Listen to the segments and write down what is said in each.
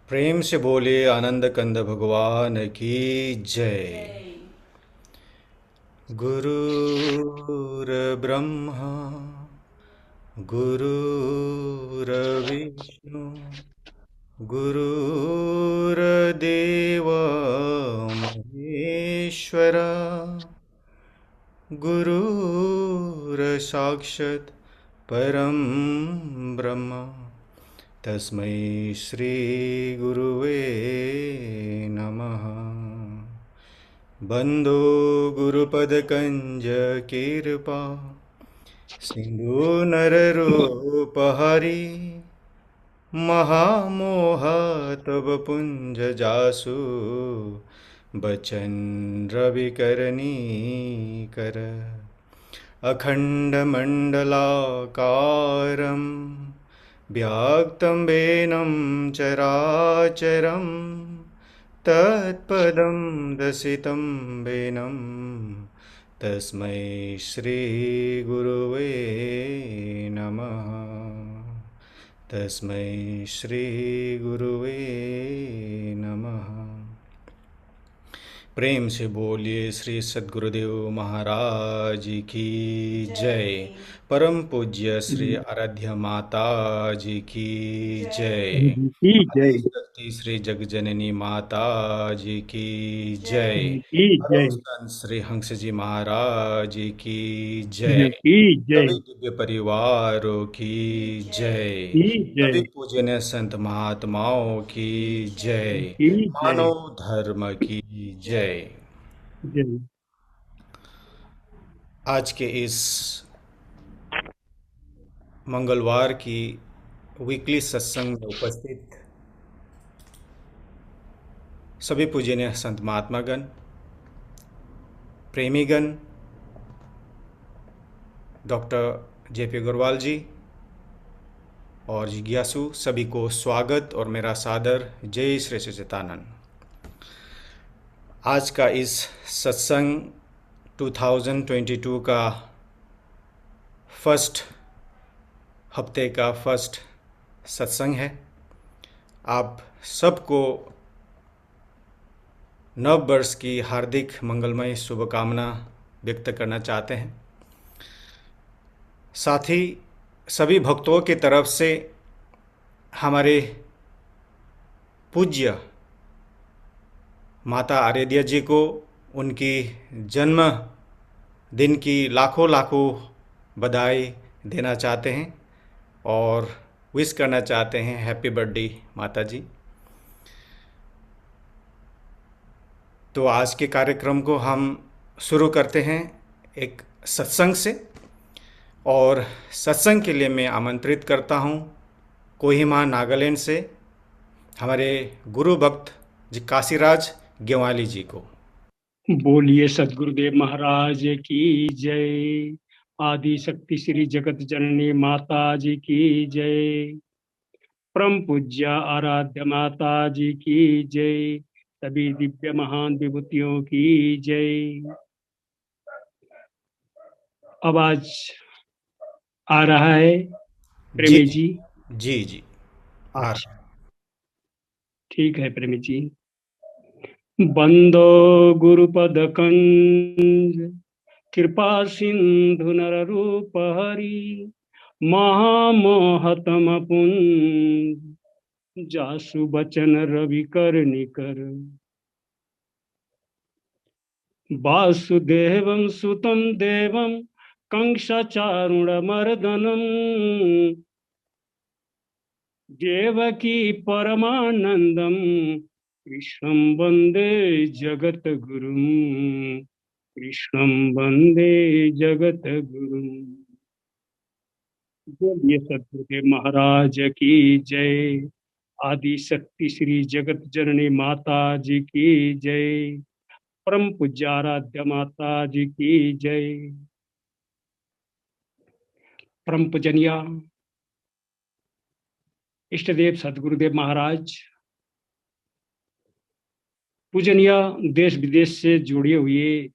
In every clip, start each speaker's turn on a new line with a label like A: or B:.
A: प्रेम से बोले आनंद कंद भगवान की जय।
B: जय।
A: गुरुर्ब्रह्मा गुरुर्विष्णु गुरुर्देव महेश्वर गुरुर्साक्षात् परं ब्रह्म तस्मै श्री गुरुवे नमः। बंदो गुरुपदकंज कृपा सिंधु नररूपहरि महामोह तव पुंज जासु बचन रविकरणी कर अखण्डमण्डलाकारं व्याक्तं वेनं चराचरं तत्पदं दर्शितं वेनं तस्मै श्रीगुरुवे नमः। तस्मै श्रीगुरुवे नमः। प्रेम से बोलिए श्री सद्गुरुदेव महाराज की जय।
B: जय।
A: परम पूज्य श्री
C: जी
A: आराध्य माता जी की जय।
B: जय।
C: की जय।
A: आदिशक्ति श्री जगजननी माता जी की जय।
B: जय।
C: की
A: परम
C: जय।
A: संत श्री हंस जी महाराज जी की
C: जी
A: जय।
C: की जय।
A: सभी दिव्य परिवारों की जय।
C: की
A: सभी
C: जय।
A: पूजनीय संत महात्माओं की जय।
C: की जय।
A: मानव धर्म की जय।
C: जय।
A: आज के इस मंगलवार की वीकली सत्संग में उपस्थित सभी पूजनीय संत महात्मागण, प्रेमीगण, डॉक्टर जेपी अग्रवाल जी और जिज्ञासु सभी को स्वागत और मेरा सादर जय श्री सच्चिदानंद। आज का इस सत्संग 2022 का फर्स्ट हफ्ते का फर्स्ट सत्संग है। आप सबको नव वर्ष की हार्दिक मंगलमय शुभकामना व्यक्त करना चाहते हैं। साथ ही सभी भक्तों की तरफ से हमारे पूज्य माता आराध्या जी को उनकी जन्म दिन की लाखों लाखों बधाई देना चाहते हैं और विश करना चाहते हैं हैप्पी बर्थडे माता जी। तो आज के कार्यक्रम को हम शुरू करते हैं एक सत्संग से, और सत्संग के लिए मैं आमंत्रित करता हूँ कोहिमा नागालैंड से हमारे गुरु भक्त जी काशीराज गेवाली जी को।
C: बोलिए सदगुरुदेव महाराज की जय। आदि शक्ति श्री जगत जननी माता जी की जय। परम पूज्य आराध्य माता जी की जय। सभी दिव्य महान विभूतियों की जय। आवाज आ रहा है
A: जी
C: प्रेमी
A: जी
C: जी?
A: जी जी। आ
C: अच्छा,
A: रहा
C: ठीक है प्रेमी जी। बंदो गुरुपद कंज कृपा सिंधु नर रूप हरि महामोहतम पुंज जासु बचन रवि कर निकर वासुदेवं सुतं देवं कंसचारुण मर्दनम देवकी परमानंदम कृष्णं वंदे जगत कृष्णं वंदे जगत गुरुम। बोलिए सदगुरुदेव महाराज की जय। आदि शक्ति श्री जगत जननी माता जी की जय। परम पूज्य आराध्य माता जी की जय। परम पूजनीय इष्ट देव सदगुरुदेव महाराज, पूजनीय देश विदेश से जुड़े हुए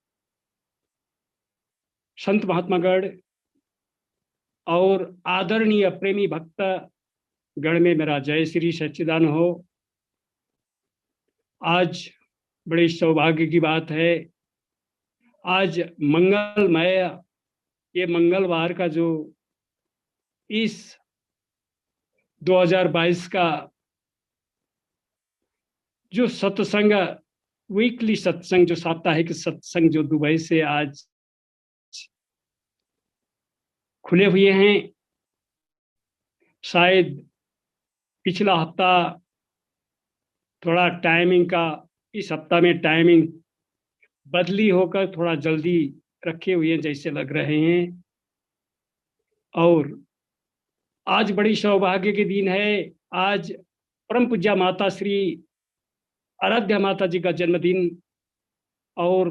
C: संत महात्मागण और आदरणीय प्रेमी भक्त गण में मेरा जय श्री सच्चिदानंद हो। आज बड़े सौभाग्य की बात है, आज मंगलमय ये मंगलवार का जो इस 2022 का जो सत्संग, वीकली सत्संग, जो साप्ताहिक सत्संग जो दुबई से आज खुले हुए हैं, शायद पिछला हफ्ता थोड़ा टाइमिंग का, इस हफ्ता में टाइमिंग बदली होकर थोड़ा जल्दी रखे हुए जैसे लग रहे हैं। और आज बड़ी सौभाग्य के दिन है, आज परम पूज्या माता श्री आराध्या माता जी का जन्मदिन। और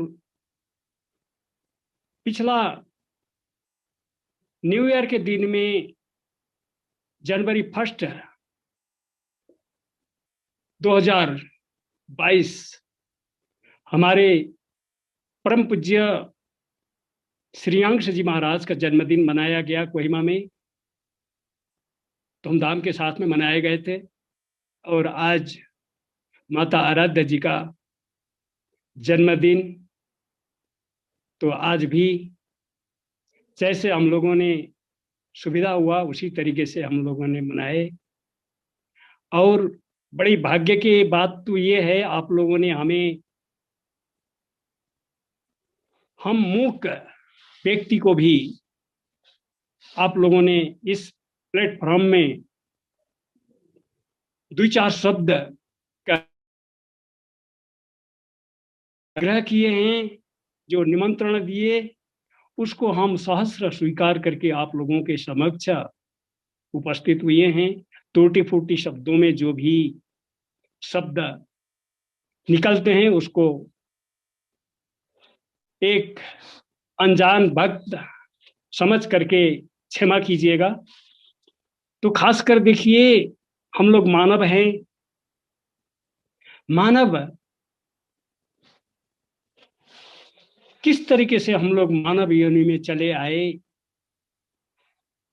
C: पिछला न्यू ईयर के दिन में जनवरी 1 2022 हमारे परम पूज्य श्रीयांश जी महाराज का जन्मदिन मनाया गया। कोहिमा में धूमधाम के साथ में मनाए गए थे। और आज माता आराध्या जी का जन्मदिन, तो आज भी जैसे हम लोगों ने सुविधा हुआ उसी तरीके से हम लोगों ने मनाए। और बड़ी भाग्य की बात तो ये है, आप लोगों ने हम मूक व्यक्ति को भी आप लोगों ने इस प्लेटफॉर्म में 2-4 शब्द का आग्रह किए हैं, जो निमंत्रण दिए उसको हम सहस्र स्वीकार करके आप लोगों के समक्ष उपस्थित हुए हैं। टूटी फूटी शब्दों में जो भी शब्द निकलते हैं उसको एक अनजान भक्त समझ करके क्षमा कीजिएगा। तो खासकर देखिए, हम लोग मानव हैं। मानव किस तरीके से हम लोग मानव योनि में चले आए,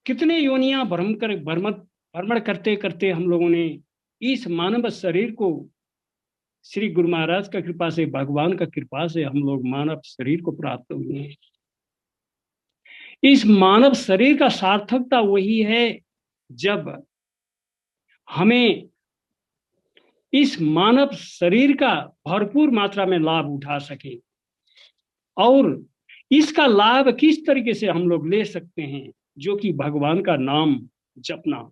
C: कितने योनियां भ्रमण करते करते हम लोगों ने इस मानव शरीर को श्री गुरु महाराज का कृपा से, भगवान का कृपा से हम लोग मानव शरीर को प्राप्त हुए हैं। इस मानव शरीर का सार्थकता वही है जब हमें इस मानव शरीर का भरपूर मात्रा में लाभ उठा सके। और इसका लाभ किस तरीके से हम लोग ले सकते हैं, जो कि भगवान का नाम जपना,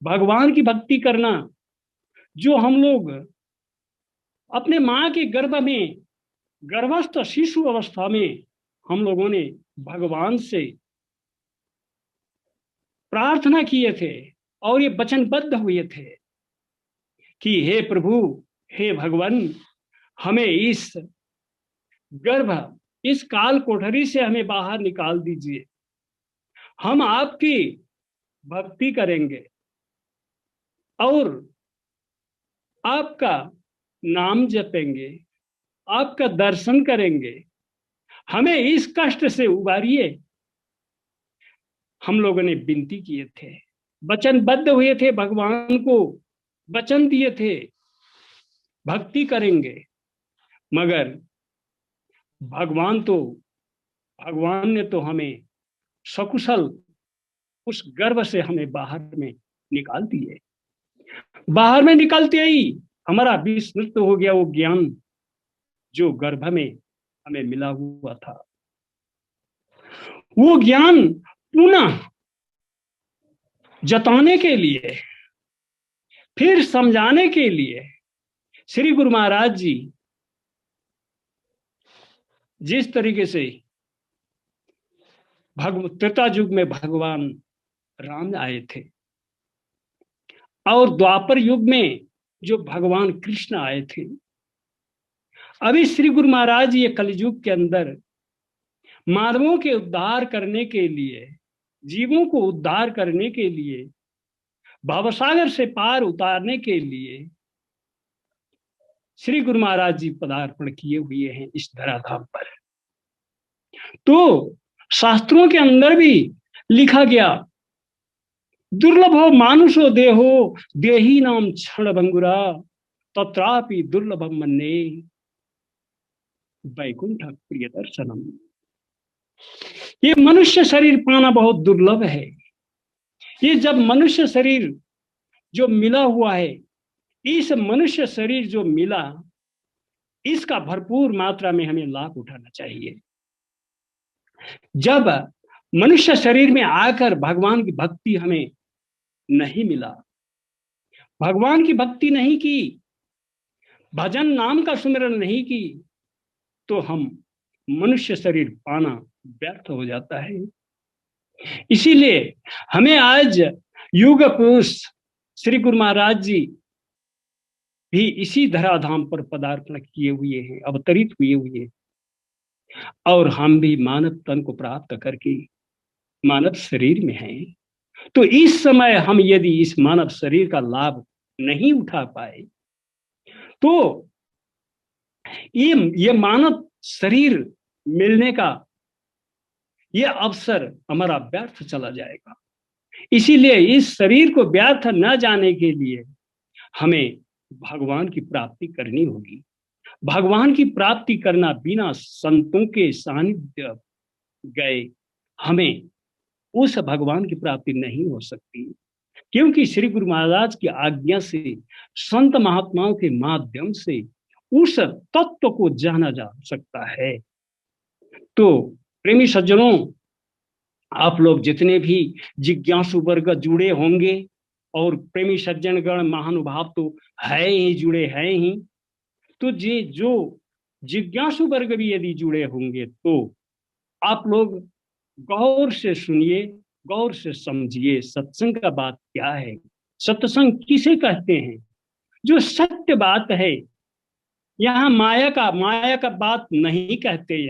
C: भगवान की भक्ति करना। जो हम लोग अपने माँ के गर्भ में, गर्भस्थ शिशु अवस्था में हम लोगों ने भगवान से प्रार्थना किए थे और ये वचनबद्ध हुए थे कि हे प्रभु, हे भगवान, हमें इस गर्भ, इस काल कोठरी से हमें बाहर निकाल दीजिए। हम आपकी भक्ति करेंगे और आपका नाम जपेंगे, आपका दर्शन करेंगे, हमें इस कष्ट से उबारिए। हम लोगों ने विनती किए थे, वचनबद्ध हुए थे, भगवान को वचन दिए थे भक्ति करेंगे। मगर भगवान ने तो हमें सकुशल उस गर्भ से हमें बाहर में निकाल दिए। बाहर में निकलते ही हमारा विस्मृत हो गया वो ज्ञान जो गर्भ में हमें मिला हुआ था। वो ज्ञान पुनः जताने के लिए, फिर समझाने के लिए श्री गुरु महाराज जी जिस तरीके से त्रेता युग में भगवान राम आए थे और द्वापर युग में जो भगवान कृष्ण आए थे, अभी श्री गुरु महाराज ये कलयुग के अंदर मानवों के उद्धार करने के लिए, जीवों को उद्धार करने के लिए, भवसागर से पार उतारने के लिए श्री गुरु महाराज जी पदार्पण किए हुए हैं इस धराधाम पर। तो शास्त्रों के अंदर भी लिखा गया, दुर्लभो मानुषो देहो देही नाम क्षण भंगुरा तत्रापि दुर्लभम मन्ये वैकुंठ प्रिय दर्शनम। ये मनुष्य शरीर पाना बहुत दुर्लभ है। ये जब मनुष्य शरीर जो मिला हुआ है, इस मनुष्य शरीर जो मिला, इसका भरपूर मात्रा में हमें लाभ उठाना चाहिए। जब मनुष्य शरीर में आकर भगवान की भक्ति हमें नहीं मिला, भगवान की भक्ति नहीं की, भजन नाम का सुमिरन नहीं की, तो हम मनुष्य शरीर पाना व्यर्थ हो जाता है। इसीलिए हमें आज युग पुरुष श्री गुरु महाराज जी भी इसी धराधाम पर पदार्पण किए हुए हैं, अवतरित हुए हुए हैं, और हम भी मानव तन को प्राप्त करके मानव शरीर में हैं। तो इस समय हम यदि इस मानव शरीर का लाभ नहीं उठा पाए, तो ये मानव शरीर मिलने का ये अवसर हमारा व्यर्थ चला जाएगा। इसीलिए इस शरीर को व्यर्थ न जाने के लिए हमें भगवान की प्राप्ति करनी होगी। भगवान की प्राप्ति करना बिना संतों के सानिध्य गए हमें उस भगवान की प्राप्ति नहीं हो सकती, क्योंकि श्री गुरु महाराज की आज्ञा से, संत महात्माओं के माध्यम से उस तत्व को जाना जा सकता है। तो प्रेमी सज्जनों, आप लोग जितने भी जिज्ञासु वर्ग जुड़े होंगे, और प्रेमी सज्जनगण महानुभाव तो है ही, जुड़े हैं ही, तो ये जो जिज्ञासु वर्ग भी यदि जुड़े होंगे, तो आप लोग गौर से सुनिए, गौर से समझिए सत्संग का बात क्या है, सत्संग किसे कहते हैं। जो सत्य बात है, यहाँ माया का बात नहीं कहते,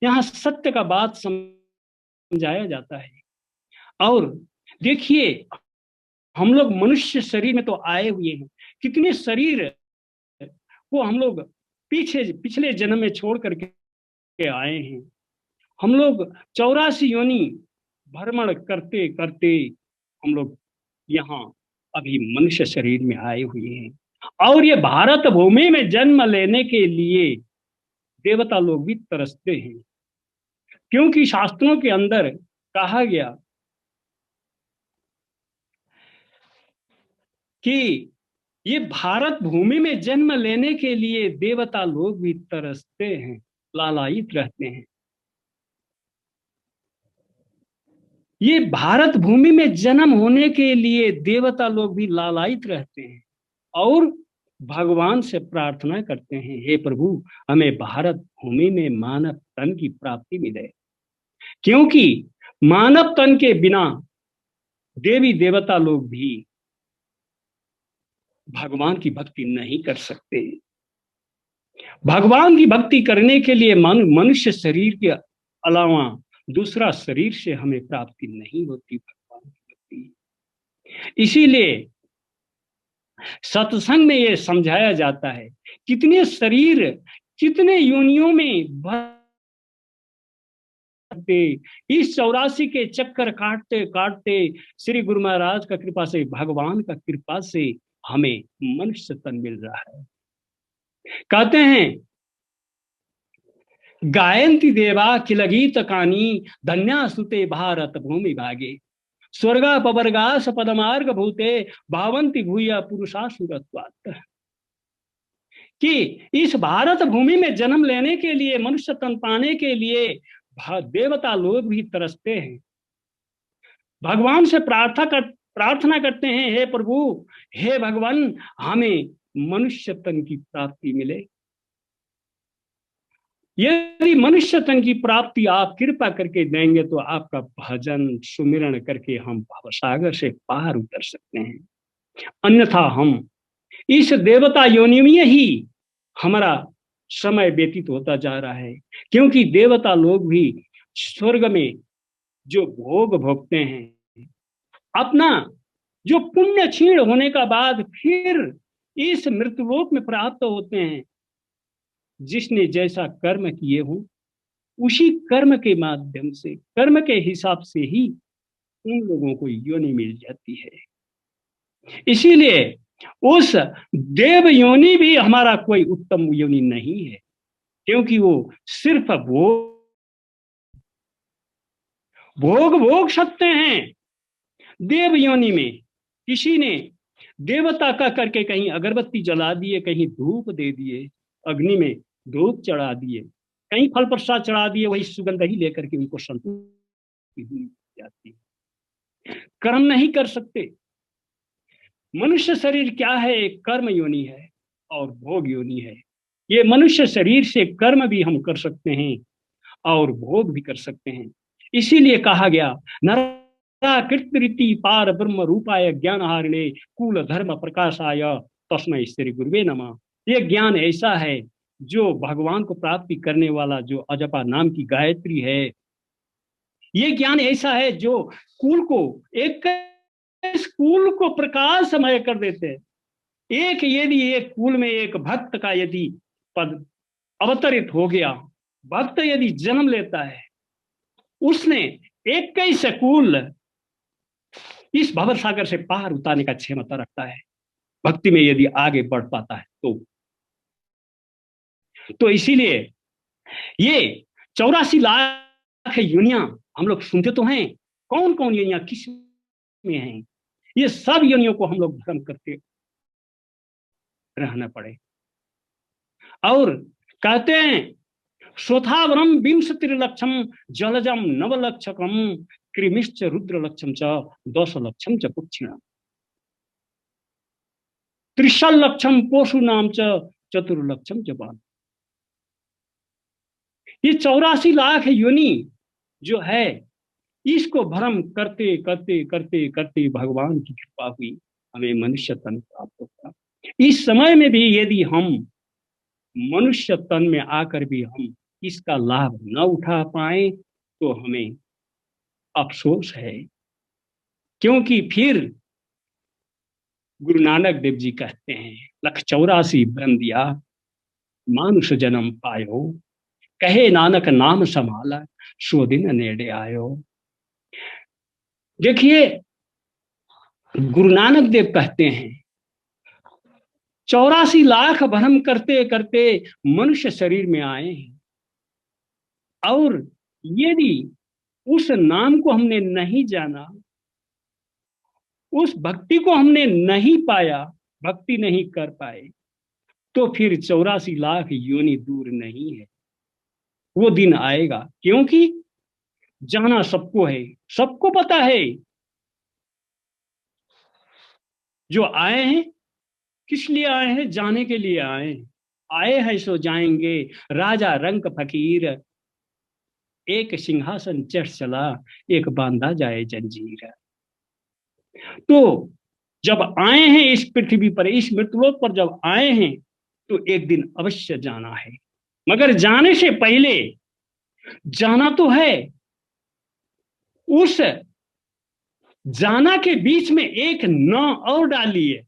C: यहाँ सत्य का बात समझाया जाता है। और देखिए, हम लोग मनुष्य शरीर में तो आए हुए हैं, कितने शरीर को हम लोग पिछले जन्म में छोड़ करके आए हैं। हम लोग 84 योनि भ्रमण करते करते हम लोग यहाँ अभी मनुष्य शरीर में आए हुए हैं। और ये भारत भूमि में जन्म लेने के लिए देवता लोग भी तरसते हैं, क्योंकि शास्त्रों के अंदर कहा गया कि ये भारत भूमि में जन्म लेने के लिए देवता लोग भी तरसते हैं, लालायित रहते हैं। ये भारत भूमि में जन्म होने के लिए देवता लोग भी लालायित रहते हैं और भगवान से प्रार्थना करते हैं, हे प्रभु, हमें भारत भूमि में मानव तन की प्राप्ति मिले, क्योंकि मानव तन के बिना देवी देवता लोग भी भगवान की भक्ति नहीं कर सकते। भगवान की भक्ति करने के लिए मनुष्य शरीर के अलावा दूसरा शरीर से हमें प्राप्ति नहीं होती भगवान की भक्ति। इसीलिए सत्संग में ये समझाया जाता है, कितने शरीर कितने योनियों में इस 84 के चक्कर काटते काटते श्री गुरु महाराज का कृपा से, भगवान का कृपा से हमें मनुष्य तन मिल रहा है। कहते हैं, गायंती देवा किल गीत कानी धन्या सुते भारत भूमि भागे, स्वर्गा पवर्गास पदमार्ग भूते भावंती भूया पुरुषा सुरत्वात्। कि इस भारत भूमि में जन्म लेने के लिए, मनुष्य तन पाने के लिए देवता लोग भी तरसते हैं, भगवान से प्रार्थना करते हैं, हे प्रभु, हे भगवान, हमें मनुष्य तन की प्राप्ति मिले। यदि मनुष्य तन की प्राप्ति आप कृपा करके देंगे तो आपका भजन सुमिरन करके हम भवसागर से पार उतर सकते हैं। अन्यथा हम इस देवता योनि में ही हमारा समय व्यतीत होता जा रहा है, क्योंकि देवता लोग भी स्वर्ग में जो भोग भोगते हैं, अपना जो पुण्य क्षीण होने का बाद फिर इस मृत्युलोक में प्राप्त होते हैं। जिसने जैसा कर्म किए हो, उसी कर्म के माध्यम से, कर्म के हिसाब से ही उन लोगों को योनि मिल जाती है। इसीलिए उस देव योनि भी हमारा कोई उत्तम योनि नहीं है, क्योंकि वो सिर्फ भोग भोग सकते हैं। देव योनि में किसी ने देवता का करके कहीं अगरबत्ती जला दिए, कहीं धूप दे दिए, अग्नि में धूप चढ़ा दिए, कहीं फल प्रसाद चढ़ा दिए, वही सुगंध ही लेकर के उनको संतुष्टि हुई जाती है। कर्म नहीं कर सकते। मनुष्य शरीर क्या है? एक कर्म योनि है और भोग योनि है। ये मनुष्य शरीर से कर्म भी हम कर सकते हैं और भोग भी कर सकते हैं। इसीलिए कहा गया, नराकृति पार ब्रह्म रूपाय ज्ञान हारिणे कुल धर्म प्रकाशाय तस्मै श्री गुरुवे नमः। ये ज्ञान ऐसा है जो भगवान को प्राप्ति करने वाला, जो अजपा नाम की गायत्री है। ये ज्ञान ऐसा है जो कुल को, एक कुल को प्रकाशमय कर देते हैं। यदि एक कुल में एक भक्त का यदि पद अवतरित हो गया, भक्त यदि जन्म लेता है, उसने 21 कुल इस भवर सागर से पार उतारने का क्षमता रखता है, भक्ति में यदि आगे बढ़ पाता है तो इसीलिए ये 84 लाख योनियां हम लोग सुनते तो हैं, कौन कौन योनियां किस में हैं, ये सब योनियों को हम लोग भ्रम करते रहना पड़े। और कहते हैं, स्वथावरम विंशतिर्लक्षम जलजम नवलक्षकम कृमिश्च रुद्रलक्षम च 10 लक्षम च कुक्षिणा त्रिशलक्षम पोषुनाम च चतुर्लक्षम च बाल। ये 84 लाख योनि जो है, इसको भ्रम करते करते करते करते भगवान की कृपा हुई, हमें मनुष्य तन प्राप्त होता। इस समय में भी यदि हम मनुष्य तन में आकर भी हम इसका लाभ न उठा पाए तो हमें अफसोस है। क्योंकि फिर गुरु नानक देव जी कहते हैं, 184 ब्रह्म दिया मानुष जन्म पायो, कहे नानक नाम संभाला सो दिन नेड़े आयो। देखिए, गुरु नानक देव कहते हैं 84 लाख भ्रम करते करते मनुष्य शरीर में आए हैं, और यदि उस नाम को हमने नहीं जाना, उस भक्ति को हमने नहीं पाया, भक्ति नहीं कर पाए, तो फिर 84 लाख योनि दूर नहीं है, वो दिन आएगा। क्योंकि जाना सबको है, सबको पता है, जो आए हैं किस लिए आए हैं? जाने के लिए आए हैं। आए हैं सो जाएंगे, राजा रंक फकीर, एक सिंहासन चढ़ चला, एक बांधा जाए जंजीर। तो जब आए हैं इस पृथ्वी पर, इस मृतलोक पर जब आए हैं, तो एक दिन अवश्य जाना है। मगर जाने से पहले जाना तो है, उस जाना के बीच में एक न और डालिए।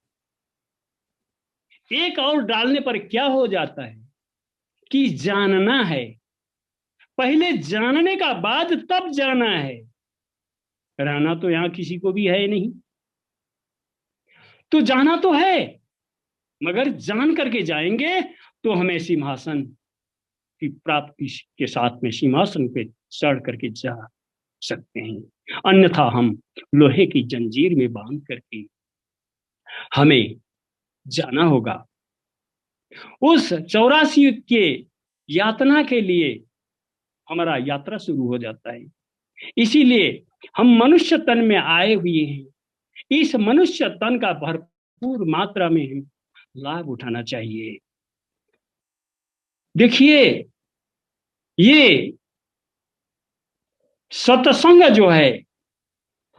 C: एक और डालने पर क्या हो जाता है कि जानना है, पहले जानने का बाद तब जाना है। रहना तो यहां किसी को भी है नहीं, तो जाना तो है, मगर जान करके जाएंगे तो हमें सिंहासन की प्राप्ति के साथ में सिंहासन पे चढ़ करके जा सकते हैं। अन्यथा हम लोहे की जंजीर में बांध करके हमें जाना होगा। उस 84 के यातना के लिए हमारा यात्रा शुरू हो जाता है। इसीलिए हम मनुष्य तन में आए हुए हैं, इस मनुष्य तन का भरपूर मात्रा में लाभ उठाना चाहिए। देखिए, ये सत्संग जो है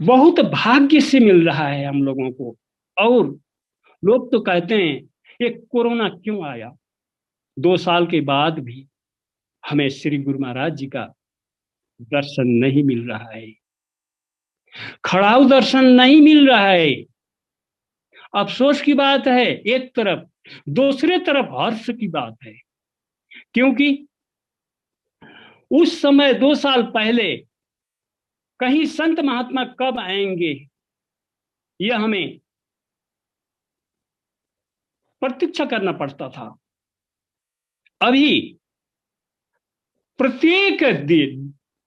C: बहुत भाग्य से मिल रहा है हम लोगों को। और लोग तो कहते हैं ये कोरोना क्यों आया, 2 साल के बाद भी हमें श्री गुरु महाराज जी का दर्शन नहीं मिल रहा है, खड़ाऊ दर्शन नहीं मिल रहा है। अफसोस की बात है एक तरफ, दूसरे तरफ हर्ष की बात है। क्योंकि उस समय 2 साल पहले कहीं संत महात्मा कब आएंगे, यह हमें प्रतीक्षा करना पड़ता था। अभी प्रत्येक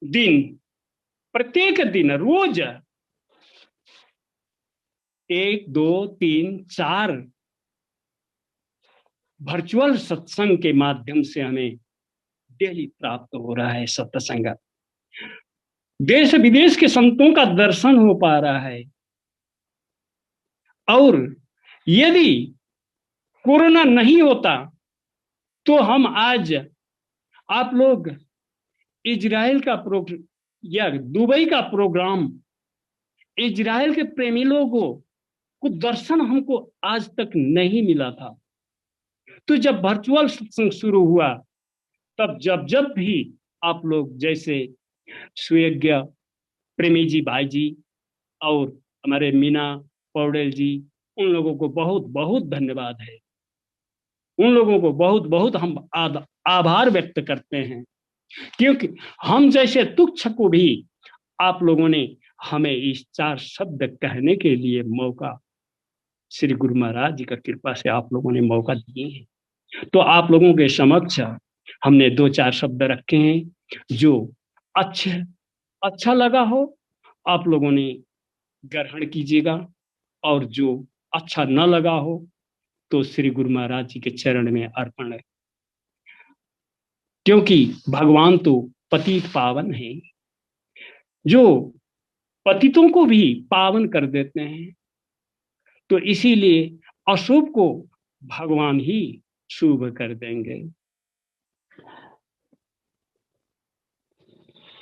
C: दिन प्रत्येक दिन रोज 1 2 3 4 वर्चुअल सत्संग के माध्यम से हमें डेली प्राप्त हो रहा है सत्संग। देश विदेश के संतों का दर्शन हो पा रहा है। और यदि कोरोना नहीं होता तो हम आज आप लोग इजराइल का प्रोग्राम या दुबई का प्रोग्राम, इजराइल के प्रेमी लोगों को दर्शन हमको आज तक नहीं मिला था। तो जब वर्चुअल सत्संग शुरू हुआ, तब जब जब भी आप लोग जैसे सुयज्ञ प्रेमी जी भाई जी और हमारे मीना पौडेल जी, उन लोगों को बहुत बहुत धन्यवाद है। उन लोगों को बहुत बहुत हम आभार व्यक्त करते हैं, क्योंकि हम जैसे तुच्छ को भी आप लोगों ने हमें इस 4 शब्द कहने के लिए मौका, श्री गुरु महाराज जी का कृपा से आप लोगों ने मौका दिए हैं। तो आप लोगों के समक्ष हमने 2 4 शब्द रखे हैं। जो अच्छा लगा हो आप लोगों ने ग्रहण कीजिएगा, और जो अच्छा न लगा हो तो श्री गुरु महाराज जी के चरण में अर्पण है। क्योंकि भगवान तो पतित पावन है, जो पतितों को भी पावन कर देते हैं। तो इसीलिए अशुभ को भगवान ही शुभ कर देंगे।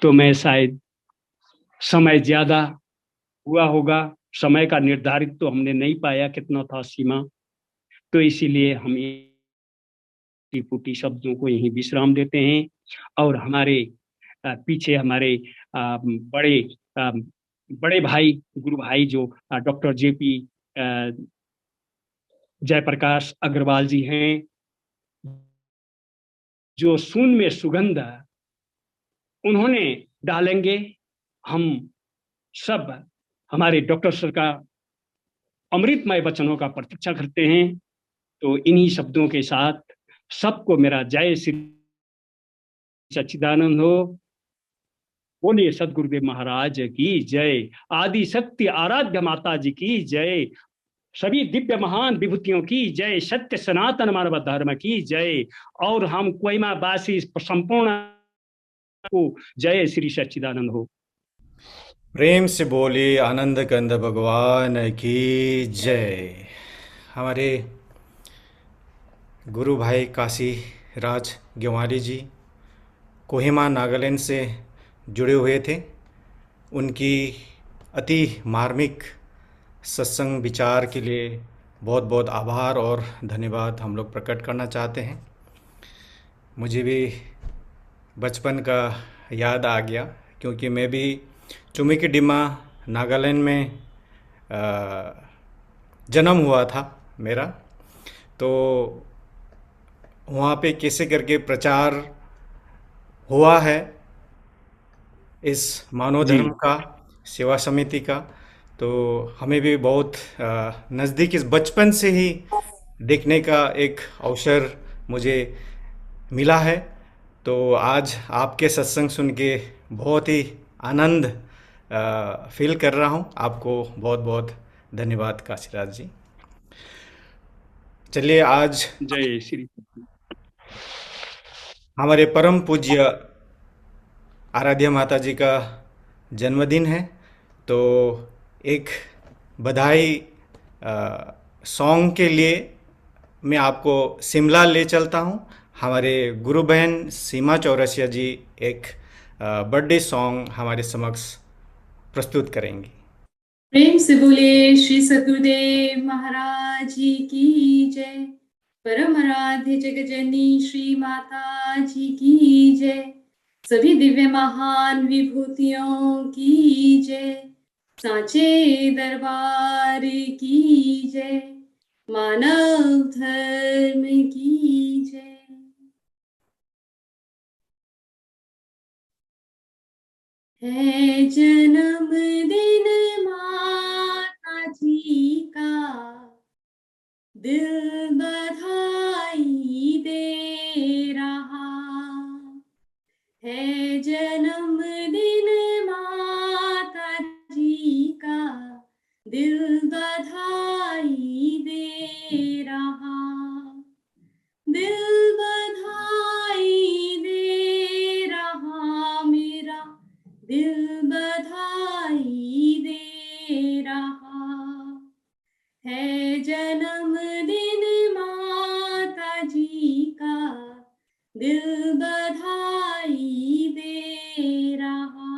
C: तो मैं शायद समय ज्यादा हुआ होगा, समय का निर्धारित तो हमने नहीं पाया कितना था सीमा, तो इसीलिए हम टूटी शब्दों को यही विश्राम देते हैं। और हमारे पीछे हमारे बड़े बड़े भाई गुरु भाई जो डॉक्टर JP जयप्रकाश अग्रवाल जी हैं, जो शून्य में सुगंध उन्होंने डालेंगे। हम सब हमारे डॉक्टर सर का अमृतमय वचनों का प्रतीक्षा करते हैं। तो इन्हीं शब्दों के साथ सबको मेरा जय श्री सच्चिदानंद हो। बोलिए सदगुरुदेव महाराज की जय। आदि शक्ति आराध्य माता जी की जय। सभी दिव्य महान विभूतियों की जय। सत्य सनातन मानव धर्म की जय। और हम कोहिमा वासी संपूर्ण को जय श्री सच्चिदानंद हो।
A: प्रेम से बोलिए आनंद कंद भगवान की जय। हमारे गुरु भाई काशी राज ग्यवाली जी कोहिमा नागालैंड से जुड़े हुए थे। उनकी अति मार्मिक सत्संग विचार के लिए बहुत बहुत आभार और धन्यवाद हम लोग प्रकट करना चाहते हैं। मुझे भी बचपन का याद आ गया, क्योंकि मैं भी चुमिकीडिमा नागालैंड में जन्म हुआ था मेरा। तो वहाँ पे कैसे करके प्रचार हुआ है इस मानव
C: जी
A: धर्म का, सेवा समिति का, तो हमें भी बहुत नज़दीक इस बचपन से ही देखने का एक अवसर मुझे मिला है। तो आज आपके सत्संग सुन के बहुत ही आनंद फील कर रहा हूँ। आपको बहुत बहुत धन्यवाद काशीराज जी। चलिए, आज
C: जय श्री।
A: हमारे परम पूज्य आराध्य माता जी का जन्मदिन है। तो एक बधाई सॉन्ग के लिए मैं आपको शिमला ले चलता हूँ। हमारे गुरु बहन सीमा चौरसिया जी एक बर्थडे सॉन्ग हमारे समक्ष प्रस्तुत करेंगी।
B: प्रेम से बोले श्री सतगुरुदेव महाराज जी की जय। परम आराध्य जगजननी श्री माता जी की जय। सभी दिव्य महान विभूतियों की जय। सांचे दरबार की जय। मानव धर्म की जय। है जन्मदिन माता जी का, दिल बधाई दे रहा है। जन्मदिन माता जी का दिल बधाई दे रहा, दिल बधाई दे रहा मेरा, दिल बधाई दे रहा है। जन्मदिन माता जी का दिल बधाई दे रहा।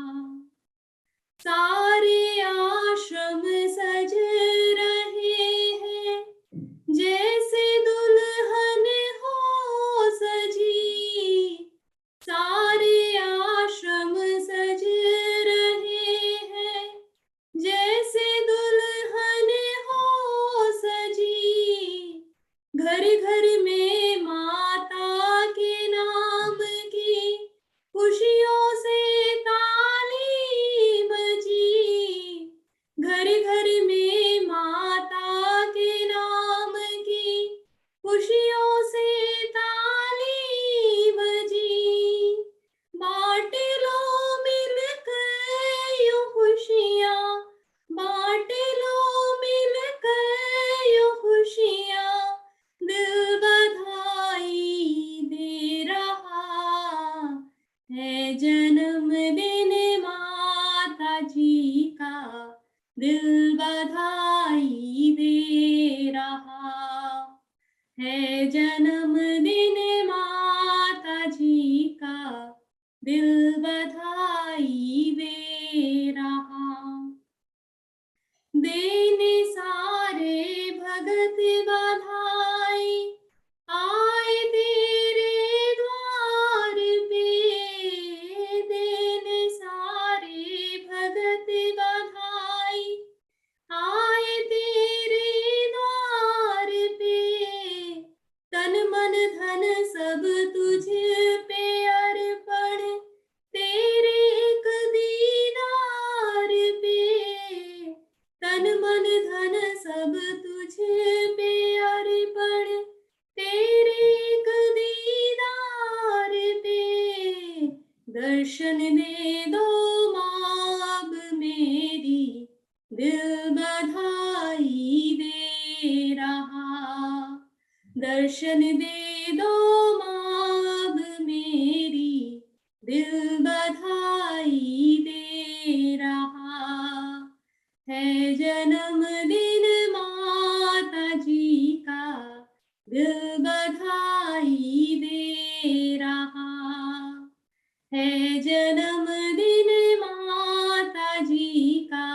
B: सारे आश्रम सज रहे हैं जैसे दुल्हन हो सजी, सारे आश्रम सज रहे हैं जैसे दुल्हन हो सजी। घर घर में माता के नाम की खुशियों से ताली बजी, घर घर में माता के नाम की खुशियों से ताली बजी। बांट लो मिलकर यूं खुशियाँ, बांट लो मिलकर यूं खुशियाँ, दिल बधाई दे रहा है। जन्मदिन माता जी का दिल बधाई दे रहा है। जन्मदिन माता जी का दिल बधाई दे रहा। देने सारे भगत बधाई आए तेरे द्वार पे, देने सारे भगत बधाई आए तेरे द्वार पे। तन मन धन सब तुझ पे अर्पण तेरे एक दीदार पे। तन मन धन सब तुझ पे अर्पण तेरे एक दीदार पे। दर्शन दे दो माँ अब मेरी, दिल बधाई दे रहा। दर्शन दे दो माँ अब मेरी, दिल बधाई दे रहा है। जन्मदिन माता जी का दिल बधाई दे रहा है। जन्मदिन माता जी का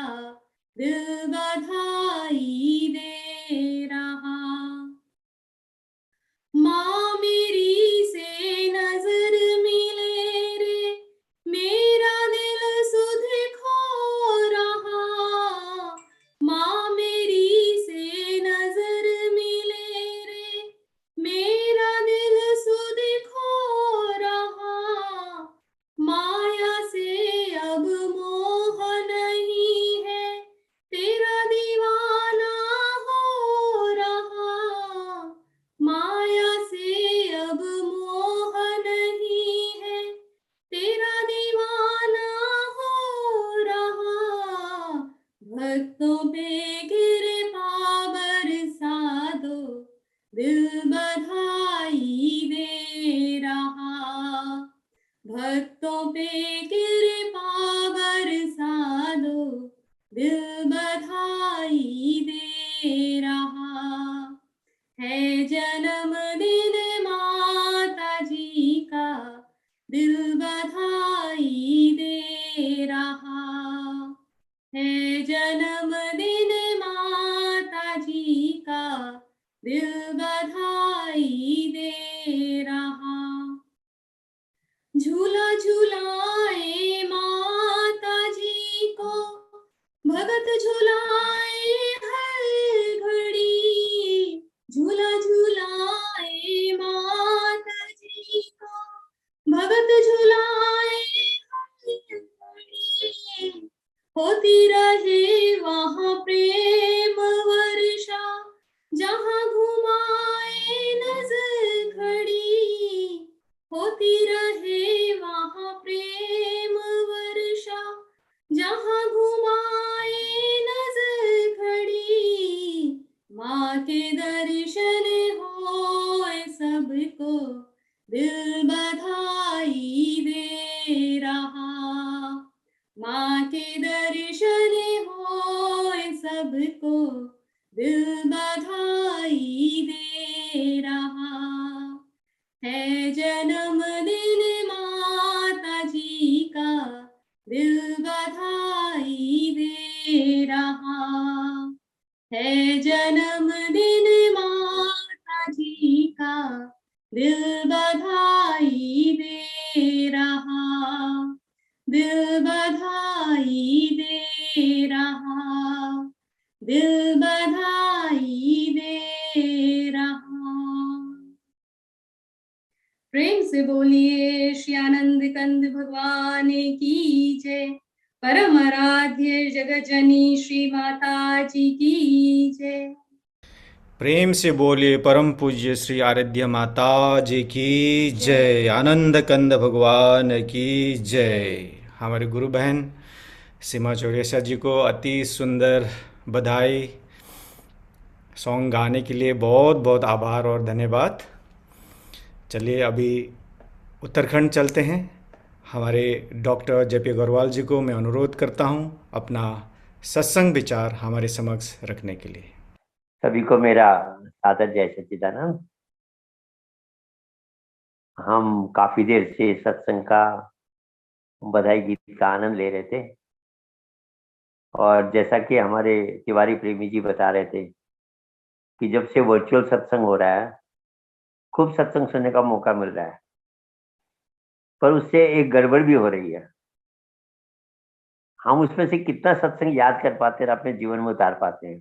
B: दिल बधाई दे रहा। माँ मेरी से नजर मिले रे, मेरा दिल सुध खो रहा। माँ मेरी से नजर मिले रे, मेरा दिल सुध खो रहा। माया से अब मोह नहीं है, तेरा दीवाना हो रहा। माया से अब मोह नहीं है, तेरा दीवाना हो रहा। भक्तों पे कृपा बरसा दो, दिल बधाई दे रहा। भक्तों पे कृपा बरसा दो, दिल बधाई दे रहा है। जन्मदिन माता जी का दिल बधाई दे रहा है। जन्मदिन माता जी का दिल बधाई दे रहा। झूला झूलाए माता जी को, भगत झूलाए हर घड़ी। झूला झूलाए माता जी को, भगत झूलाए हर घड़ी। होती रहे वहाँ प्रेम वर्षा, जहाँ घुमा है जन्मदिन माता जी का, दिल बधाई दे रहा। है जन्मदिन माता जी का, दिल बधाई दे रहा, दिल बधाई दे रहा, दिल बधाई दे रहा। प्रेम से बोलिए श्री आनंद कंद भगवान की जय। परम आराध्य जगत जननी श्री माता जी की जय।
A: प्रेम से बोलिए परम पूज्य श्री आराध्य माता जी की जय। आनंद कंद भगवान की जय। हमारे गुरु बहन सीमा चौरसिया जी को अति सुंदर बधाई। सॉन्ग गाने के लिए बहुत बहुत आभार और धन्यवाद। चलिए अभी उत्तराखंड चलते हैं। हमारे डॉक्टर जेपी अग्रवाल जी को मैं अनुरोध करता हूं अपना सत्संग विचार हमारे समक्ष रखने के लिए।
D: सभी को मेरा सादर जय सच्चिदानंद। हम काफी देर से सत्संग का बधाई गीत का आनंद ले रहे थे और जैसा कि हमारे तिवारी प्रेमी जी बता रहे थे कि जब से वर्चुअल सत्संग हो रहा है खूब सत्संग सुनने का मौका मिल रहा है, पर उससे एक गड़बड़ भी हो रही है। हम उसमें से कितना सत्संग याद कर पाते हैं, अपने जीवन में उतार पाते हैं।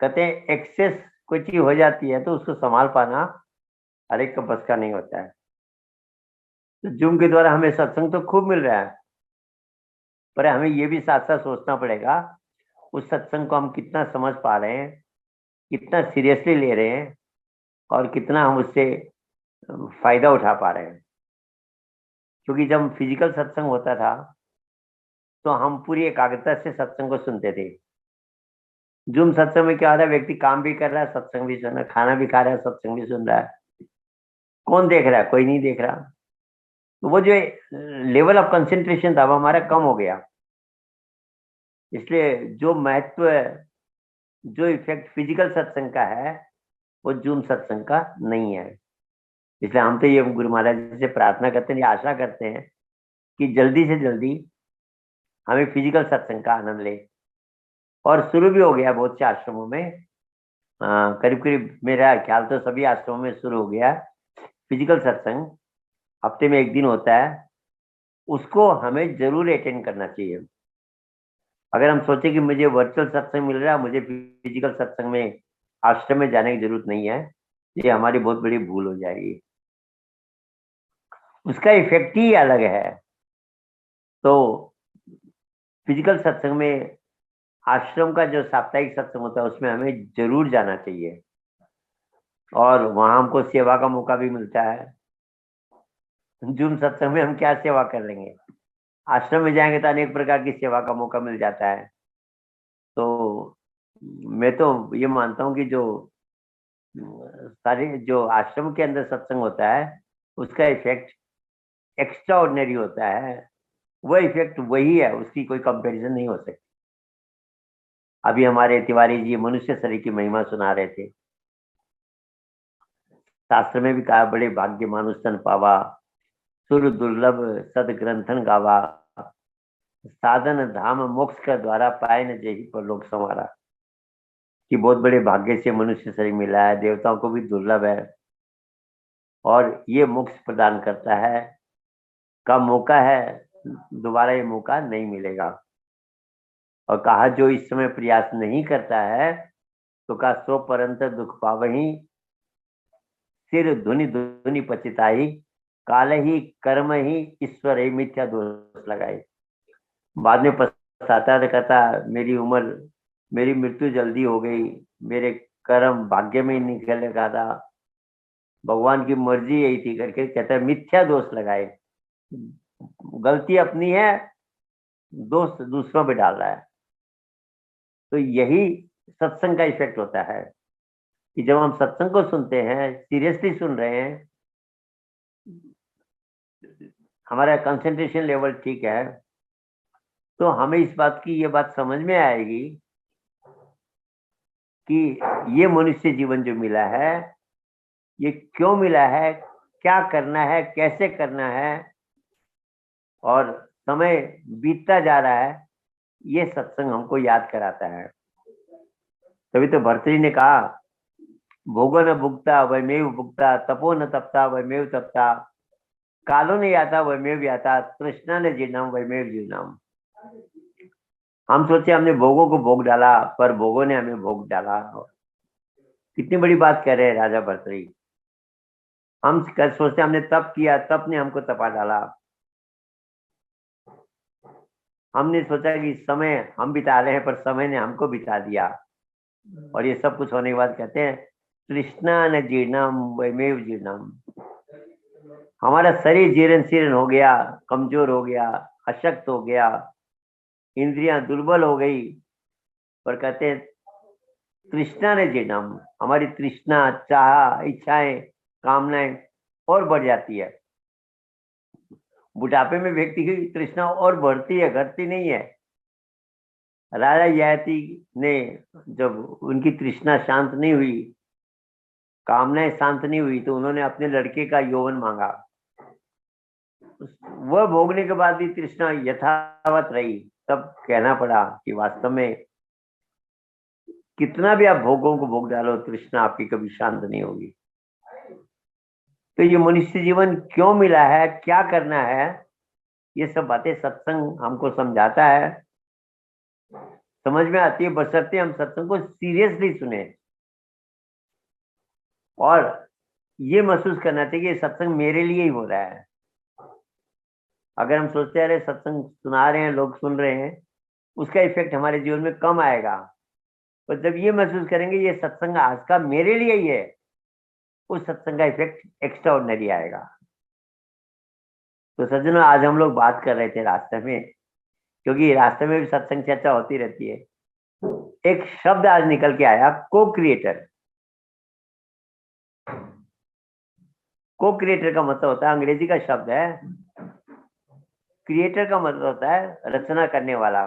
D: कहते हैं एक्सेस कोई चीज हो जाती है तो उसको संभाल पाना हर एक का बस का नहीं होता है। तो जूम के द्वारा हमें सत्संग तो खूब मिल रहा है, पर हमें ये भी साथ साथ सोचना पड़ेगा उस सत्संग को हम कितना समझ पा रहे हैं, कितना सीरियसली ले रहे हैं और कितना हम उससे फायदा उठा पा रहे हैं। क्योंकि जब फिजिकल सत्संग होता था तो हम पूरी एकाग्रता से सत्संग को सुनते थे। जूम सत्संग में क्या हो रहा है, व्यक्ति काम भी कर रहा है, सत्संग भी सुन रहा है, खाना भी खा रहा है, सत्संग भी सुन रहा है। कौन देख रहा है? कोई नहीं देख रहा। तो वो जो लेवल ऑफ कंसेंट्रेशन था वो हमारा कम हो गया। इसलिए जो महत्व, जो इफेक्ट फिजिकल सत्संग का है वो जूम सत्संग का नहीं है। इसलिए हम तो ये गुरु महाराज जी से प्रार्थना करते हैं, आशा करते हैं कि जल्दी से जल्दी हमें फिजिकल सत्संग का आनंद ले। और शुरू भी हो गया बहुत से आश्रमों में, करीब करीब मेरा ख्याल तो सभी आश्रमों में शुरू हो गया फिजिकल सत्संग। हफ्ते में एक दिन होता है, उसको हमें जरूर अटेंड करना चाहिए। अगर हम सोचे कि मुझे वर्चुअल सत्संग मिल रहा है, मुझे फिजिकल सत्संग में आश्रम में जाने की जरूरत नहीं है, ये हमारी बहुत बड़ी भूल हो जाएगी। उसका इफेक्ट ही अलग है। तो फिजिकल सत्संग में आश्रम का जो साप्ताहिक सत्संग होता है उसमें हमें जरूर जाना चाहिए और वहां हमको सेवा का मौका भी मिलता है। जूम सत्संग में हम क्या सेवा कर लेंगे, आश्रम में जाएंगे तो अनेक प्रकार की सेवा का मौका मिल जाता है। तो मैं तो ये मानता हूँ कि जो सारे जो आश्रम के अंदर सत्संग होता है उसका इफेक्ट एक्स्ट्रा ऑर्डिनरी होता है। वह इफेक्ट वही है, उसकी कोई कंपैरिजन नहीं हो सकती। अभी हमारे तिवारी जी मनुष्य शरीर की महिमा सुना रहे थे। शास्त्र में भी कहा, बड़े भाग्य मानुष तन पावा, सुर दुर्लभ सद ग्रंथन गावा, साधन धाम मोक्ष का द्वारा पाए न जेहि पर लोक संवारा। कि बहुत बड़े भाग्य से मनुष्य शरीर मिला है, देवताओं को भी दुर्लभ है और ये मोक्ष प्रदान करता है का मौका है, दोबारा ये मौका नहीं मिलेगा। और कहा जो इस समय प्रयास नहीं करता है तो का सो परंत दुख पावही, सिर धुनि धुनि पचिताई, काल ही कर्म ही ईश्वर ही मिथ्या दोष लगाए। बाद में पछताता कहता मेरी उम्र, मेरी मृत्यु जल्दी हो गई, मेरे कर्म भाग्य में ही निकल लगा था, भगवान की मर्जी यही थी करके कहता है मिथ्या दोष लगाए। गलती अपनी है, दोष दूसरों पे डाल रहा है। तो यही सत्संग का इफेक्ट होता है कि जब हम सत्संग को सुनते हैं, सीरियसली सुन रहे हैं, हमारा कंसंट्रेशन लेवल ठीक है, तो हमें इस बात की ये बात समझ में आएगी कि ये मनुष्य जीवन जो मिला है ये क्यों मिला है, क्या करना है, कैसे करना है, और समय बीतता जा रहा है, ये सत्संग हमको याद कराता है। तभी तो भर्तृहरि ने कहा, भोगो न भुगता वैमेव भुगता, तपो न तपता वैमेव तपता, कालो ने याता वैमेव याता, तृष्णा ने जीर्णम वैमेव जीर्णम। हम सोचे हमने भोगों को भोग डाला, पर भोगों ने हमें भोग डाला। कितनी बड़ी बात कह रहे हैं राजा भर्तृहरि। हम सोचते हमने तप किया, तप ने हमको तपा डाला। हमने सोचा कि समय हम बिता रहे हैं, पर समय ने हमको बिता दिया। और ये सब कुछ होने के बाद कहते हैं, तृष्णा न जीर्णम वैमेव जीर्णम। हमारा शरीर जीर्ण शीर्ण हो गया, कमजोर हो गया, अशक्त हो गया, इंद्रियां दुर्बल हो गई, पर कहते हैं तृष्णा ने जीर्णम, हमारी तृष्णा, चाह, इच्छाएं, कामनाएं और बढ़ जाती है। बुढ़ापे में व्यक्ति की तृष्णा और बढ़ती है, घटती नहीं है। राजा ययाति ने जब उनकी तृष्णा शांत नहीं हुई, कामनाएं शांत नहीं हुई, तो उन्होंने अपने लड़के का यौवन मांगा। वह भोगने के बाद भी तृष्णा यथावत रही। तब कहना पड़ा कि वास्तव में कितना भी आप भोगों को भोग डालो, तृष्णा आपकी कभी शांत नहीं होगी। तो ये मनुष्य जीवन क्यों मिला है, क्या करना है, ये सब बातें सत्संग हमको समझाता है, समझ में आती है, बशर्ते हम सत्संग को सीरियसली सुने और ये महसूस करना चाहिए कि सत्संग मेरे लिए ही हो रहा है। अगर हम सोचते हैं अरे सत्संग सुना रहे हैं, लोग सुन रहे हैं, उसका इफेक्ट हमारे जीवन में कम आएगा। पर जब ये महसूस करेंगे ये सत्संग आज का मेरे लिए ही है, उस सत्संग का इफेक्ट एक्स्ट्रा ऑर्डिनरी आएगा। तो सज्जनों, आज हम लोग बात कर रहे थे रास्ते में, क्योंकि रास्ते में भी सत्संग चर्चा होती रहती है। एक शब्द आज निकल के आया, को क्रिएटर। को क्रिएटर का मतलब होता है, अंग्रेजी का शब्द है, क्रिएटर का मतलब होता है रचना करने वाला,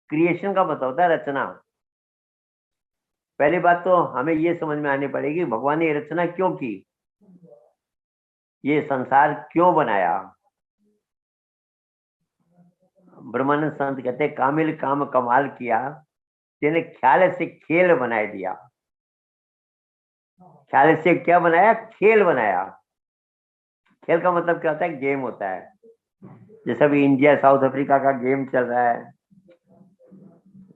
D: क्रिएशन का मतलब होता है रचना। पहली बात तो हमें ये समझ में आनी पड़ेगी भगवान ने रचना क्यों की, ये संसार क्यों बनाया। ब्रह्मानंद संत कहते हैं, कामिल काम कमाल किया, तेने ख्याल से खेल बनाए दिया। ख्याल से क्या बनाया, खेल बनाया। खेल का मतलब क्या होता है, गेम होता है। जैसे अभी इंडिया साउथ अफ्रीका का गेम चल रहा है,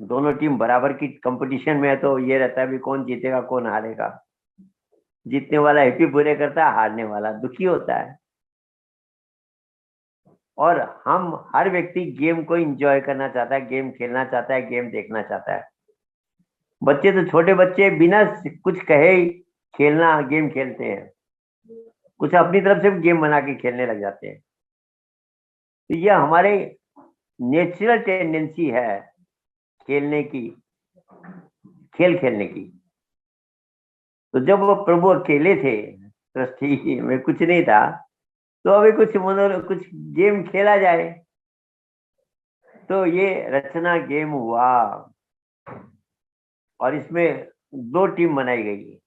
D: दोनों टीम बराबर की कंपटीशन में है, तो ये रहता है भी कौन जीतेगा कौन हारेगा। जीतने वाला हैप्पी पूरे करता है, हारने वाला दुखी होता है। और हम हर व्यक्ति गेम को एंजॉय करना चाहता है, गेम खेलना चाहता है, गेम देखना चाहता है। बच्चे तो छोटे बच्चे बिना कुछ कहे ही खेलना गेम खेलते हैं, कुछ अपनी तरफ से गेम बना के खेलने लग जाते हैं। तो यह हमारे नेचुरल टेंडेंसी है खेलने की, खेल खेलने की। तो जब वो प्रभु अकेले थे, सृष्टि में कुछ नहीं था, तो अभी कुछ गेम खेला जाए। तो ये रचना गेम हुआ और इसमें दो टीम बनाई गई।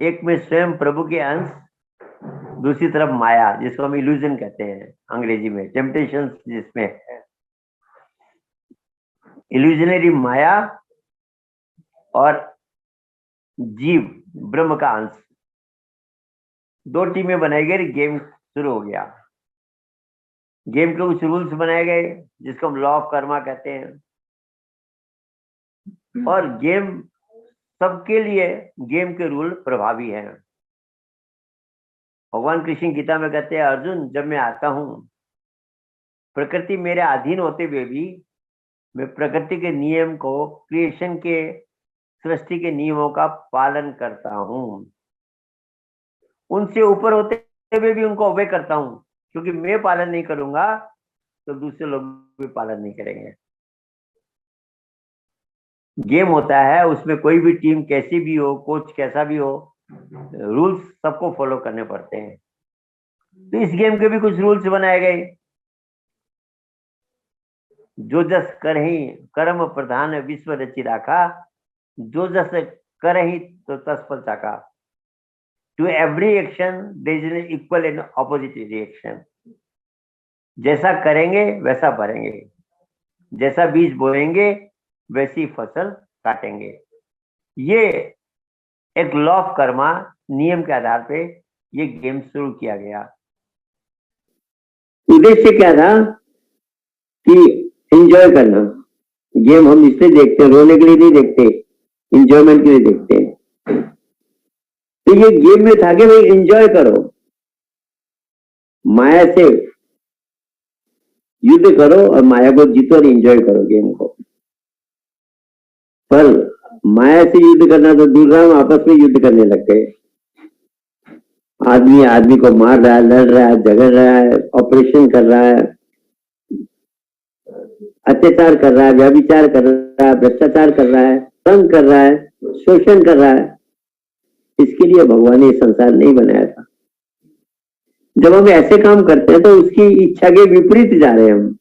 D: एक में स्वयं प्रभु के अंश, दूसरी तरफ माया, जिसको हम इल्यूजन कहते हैं अंग्रेजी में, टेम्पटेशन जिसमें है। इल्यूजनरी माया और जीव ब्रह्म का अंश, दो टीमें बनाई गई, गेम शुरू हो गया। गेम के कुछ रूल्स बनाए गए जिसको हम लॉ ऑफ कर्मा कहते हैं। और गेम सबके लिए, गेम के रूल प्रभावी हैं। भगवान कृष्ण गीता में कहते हैं, अर्जुन जब मैं आता हूं, प्रकृति मेरे अधीन होते हुए भी मैं प्रकृति के नियम को, क्रिएशन के, सृष्टि के नियमों का पालन करता हूं। उनसे ऊपर होते हुए भी उनको ओबे करता हूं, क्योंकि मैं पालन नहीं करूंगा तो दूसरे लोग भी पालन नहीं करेंगे। गेम होता है, उसमें कोई भी टीम कैसी भी हो, कोच कैसा भी हो, रूल्स सबको फॉलो करने पड़ते हैं। तो इस गेम के भी कुछ रूल्स बनाए गए। जो जस करहि कर्म प्रधान विश्व रचि राखा, जो जस कर ही तो तत्फल चाका। To every action there is an equal and opposite reaction. जैसा करेंगे वैसा भरेंगे, जैसा बीज बोएंगे वैसी फसल काटेंगे। ये एक लॉ ऑफ कर्मा नियम के आधार पे ये गेम शुरू किया गया। उद्देश्य क्या था कि एंजॉय करना। गेम हम इसलिए देखते हैं, रोने के लिए नहीं देखते, एंजॉयमेंट के लिए देखते हैं। तो ये गेम में था कि भाई एंजॉय करो, माया से युद्ध करो और माया को जीतो और एंजॉय करो गेम को। पर माया से युद्ध करना तो दूर रहा, हम आपस में युद्ध करने लग गए। आदमी आदमी को मार रहा है, लड़ रहा है, झगड़ रहा है, ऑपरेशन कर रहा है, अत्याचार कर रहा है, व्यभिचार कर रहा है, भ्रष्टाचार कर रहा है, तंग कर रहा है, शोषण कर रहा है। इसके लिए भगवान ने संसार नहीं बनाया था। जब हम ऐसे काम करते हैं तो उसकी इच्छा के विपरीत जा रहे हैं, हम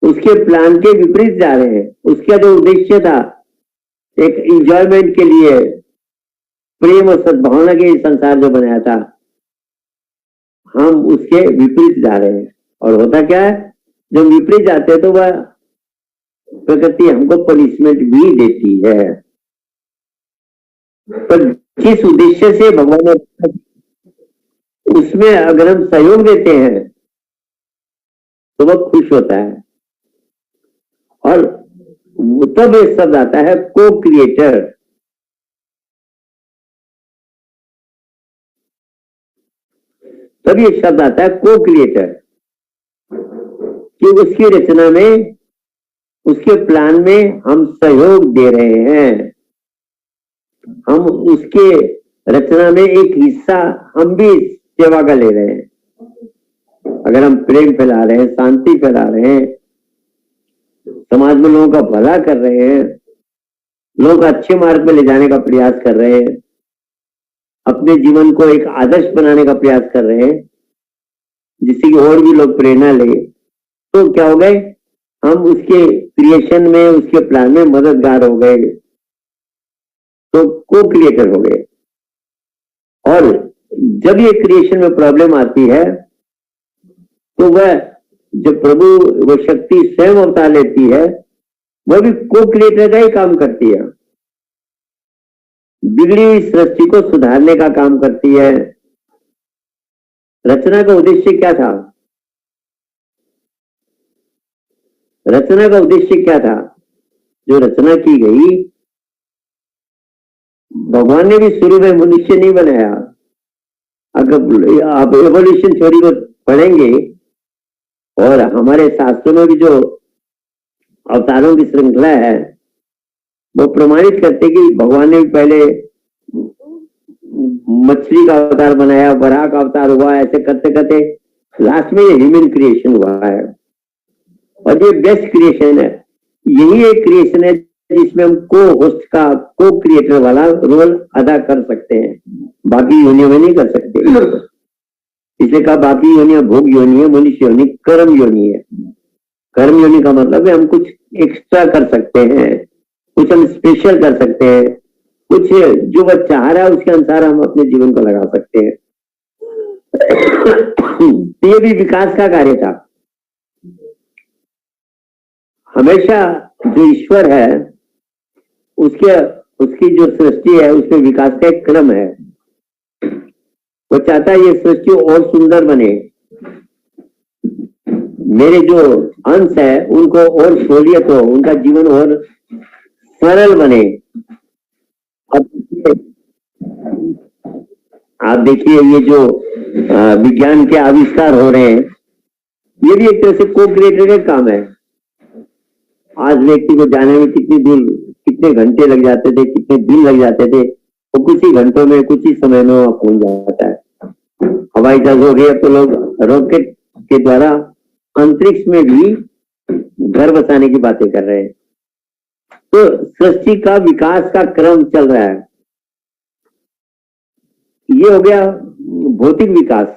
D: उसके प्लान के विपरीत जा रहे हैं। उसका जो उद्देश्य था एक इंजॉयमेंट के लिए, प्रेम और सद्भावना के संसार जो बनाया था, हम उसके विपरीत जा रहे हैं। और होता क्या है, जब विपरीत जाते हैं तो वह प्रकृति हमको पनिशमेंट भी देती है। पर किस उद्देश्य से भगवान ने, उसमें अगर हम सहयोग देते हैं तो वह खुश होता है। और तब एक शब्द आता है को क्रिएटर। तब ये शब्द आता है को क्रिएटर, कि उसकी रचना में, उसके प्लान में हम सहयोग दे रहे हैं। हम उसके रचना में एक हिस्सा, हम भी सेवा का ले रहे हैं। अगर हम प्रेम फैला रहे हैं, शांति फैला रहे हैं, समाज में लोगों का भला कर रहे हैं, लोगों को अच्छे मार्ग में ले जाने का प्रयास कर रहे हैं, अपने जीवन को एक आदर्श बनाने का प्रयास कर रहे हैं, जिससे कि और भी लोग प्रेरणा ले, तो क्या हो गए, हम उसके क्रिएशन में, उसके प्लान में मददगार हो गए, तो को क्रिएटर हो गए। और जब ये क्रिएशन में प्रॉब्लम आती है तो वह, जब प्रभु वो शक्ति स्वयं अवतार लेती है, वह भी को क्रिएटर का ही काम करती है। बिगड़ी हुई सृष्टि को सुधारने का काम करती है। रचना का उद्देश्य क्या था? रचना का उद्देश्य क्या था? जो रचना की गई, भगवान ने भी शुरू में मनुष्य नहीं बनाया। अगर आप एवोल्यूशन थ्योरी को पढ़ेंगे और हमारे शास्त्रों में भी जो अवतारों की श्रृंखला है, वो प्रमाणित करते कि भगवान ने भी पहले मछली का अवतार बनाया, वराह का अवतार हुआ, ऐसे करते करते लास्ट में ये ह्यूमन क्रिएशन हुआ है। और ये बेस्ट क्रिएशन है। यही एक क्रिएशन है जिसमें हम को होस्ट का, को क्रिएटर वाला रोल अदा कर सकते हैं, बाकी योनियों में नहीं कर सकते। इसलिए कहा बाकी योनियां भोग योनि है, मनुष्य योनि कर्म योनि है। कर्म योनि का मतलब है हम कुछ एक्स्ट्रा कर सकते हैं, कुछ हम स्पेशल कर सकते हैं, कुछ जो वह चाह रहा है उसके अनुसार हम अपने जीवन को लगा सकते हैं। तो ये भी विकास का कार्य था। हमेशा जो ईश्वर है, उसकी जो सृष्टि है, उसमें विकास का एक क्रम है। वो चाहता है ये सृष्टि और सुंदर बने, मेरे जो अंश है उनको और सहूलियत हो, उनका जीवन और सरल बने। अब आप देखिए ये जो विज्ञान के आविष्कार हो रहे हैं, ये भी एक तरह से को क्रिएटर का काम है। आज व्यक्ति को जाने में कितने घंटे लग जाते थे, कितने दिन लग जाते थे, वो कुछ ही घंटों में, कुछ ही समय में वहां पहुंच जाता है। हवाई जहाज हो गया तो लोग रॉकेट के द्वारा अंतरिक्ष में भी घर बसाने की बातें कर रहे हैं। तो सृष्टि का विकास का क्रम चल रहा है। ये हो गया भौतिक विकास।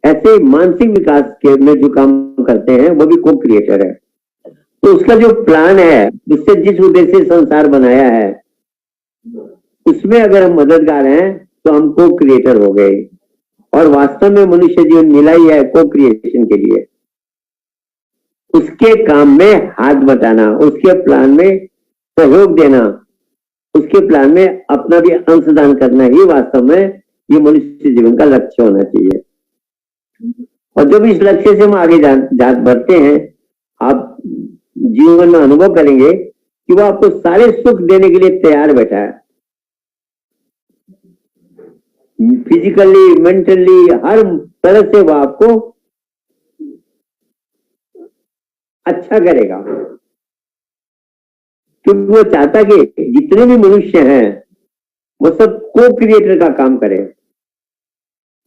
D: ऐसे मानसिक विकास के में जो काम करते हैं वो भी को क्रिएटर है। तो उसका जो प्लान है, उससे जिस उद्देश्य से संसार बनाया है, उसमें अगर हम मददगार हैं तो हम को क्रिएटर हो गए। और वास्तव में मनुष्य जीवन मिला ही है को क्रिएशन के लिए। उसके काम में हाथ बटाना, उसके प्लान में सहयोग देना, उसके प्लान में अपना भी अंशदान करना ही वास्तव में ये मनुष्य जीवन का लक्ष्य होना चाहिए। और जब इस लक्ष्य से हम आगे बढ़ते हैं, आप जीवन में अनुभव करेंगे कि वो आपको सारे सुख देने के लिए तैयार बैठा है। फिजिकली, मेंटली, हर तरह से वो आपको अच्छा करेगा, क्योंकि वो चाहता कि जितने भी मनुष्य हैं वो सब को क्रिएटर का काम करें।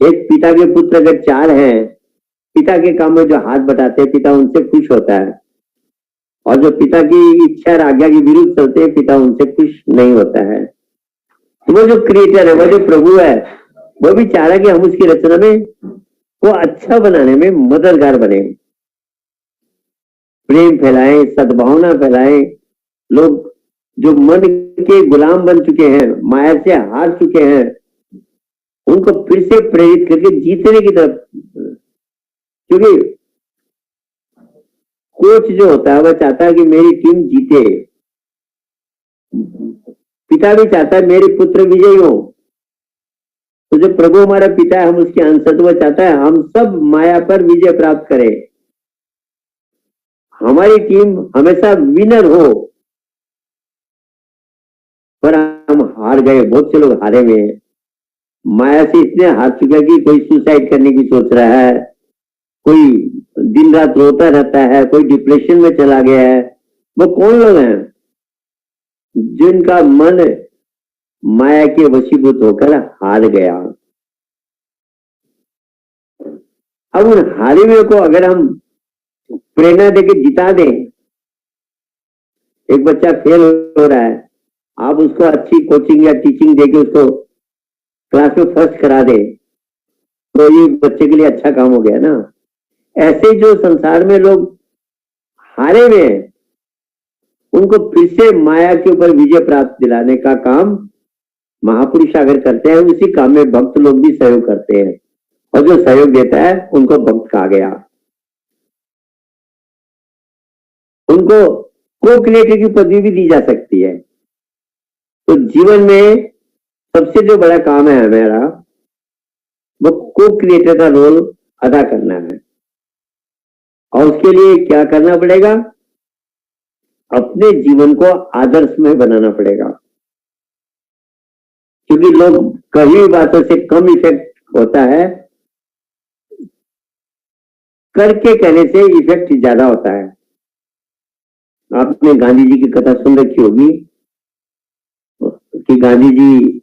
D: एक पिता के पुत्र अगर 4 हैं, पिता के काम में जो हाथ बटाते हैं, पिता उनसे खुश होता है। और जो पिता की इच्छा और आज्ञा के विरुद्ध चलते हैं, पिता उनसे खुश नहीं होता है। तो वो जो क्रिएटर है, वो जो प्रभु है, वो भी चाह रहा है कि हम उसकी रचना में को अच्छा बनाने में मददगार बने, प्रेम फैलाएं, सद्भावना फैलाएं। लोग जो मन के गुलाम बन चुके हैं, माया से हार चुके हैं, उनको फिर से प्रेरित करके जीतने की तरफ, क्योंकि कोच जो होता है वह चाहता है कि मेरी टीम जीते, पिता भी चाहता है मेरे पुत्र विजयी हो। तो जब प्रभु हमारा पिता है, हम उसके अंश, तो वह चाहता है हम सब माया पर विजय प्राप्त करें, हमारी टीम हमेशा विनर हो। पर हम हार गए, बहुत से लोग हारे हुए हैं, माया से इतने हार चुके हैं कि कोई सुसाइड करने की सोच रहा है, कोई दिन रात रोता रहता है, कोई डिप्रेशन में चला गया है। वो कौन लोग हैं? जिनका मन माया के वशीभूत होकर हार गया। अब उन हारे हुए को अगर हम प्रेरणा देके जिता दें, एक बच्चा फेल हो रहा है, आप उसको अच्छी कोचिंग या टीचिंग देके उसको क्लास में फर्स्ट करा दे, तो ये बच्चे के लिए अच्छा काम हो गया ना। ऐसे जो संसार में लोग हारे हुए हैं, उनको फिर से माया के ऊपर विजय प्राप्त दिलाने का काम महापुरुष अगर करते हैं, उसी काम में भक्त लोग भी सहयोग करते हैं, और जो सहयोग देता है उनको भक्त कहा गया। उनको को क्रिएटर की पदवी भी दी जा सकती है। तो जीवन में सबसे जो बड़ा काम है हमारा, वो को क्रिएटर का रोल अदा करना है। और उसके लिए क्या करना पड़ेगा? अपने जीवन को आदर्शमय बनाना पड़ेगा, क्योंकि लोग कई बातों से कम इफेक्ट होता है, करके कहने से इफेक्ट ज्यादा होता है। आपने गांधी जी की कथा सुन रखी होगी कि गांधी जी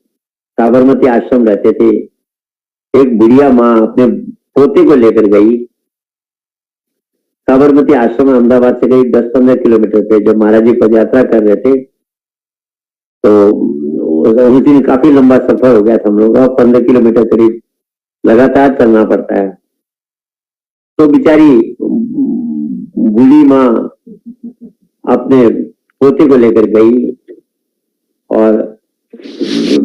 D: साबरमती आश्रम रहते थे। एक बुढ़िया माँ अपने पोते को लेकर गई साबरमती आश्रम, अहमदाबाद से करीब 10-15 किलोमीटर पे। जब महाराज जी पदयात्रा कर रहे थे तो उस दिन काफी लंबा सफर हो गया था हम लोग का, 15 किलोमीटर करीब लगातार चलना पड़ता है। तो बेचारी बूढ़ी माँ अपने पोते को लेकर गई और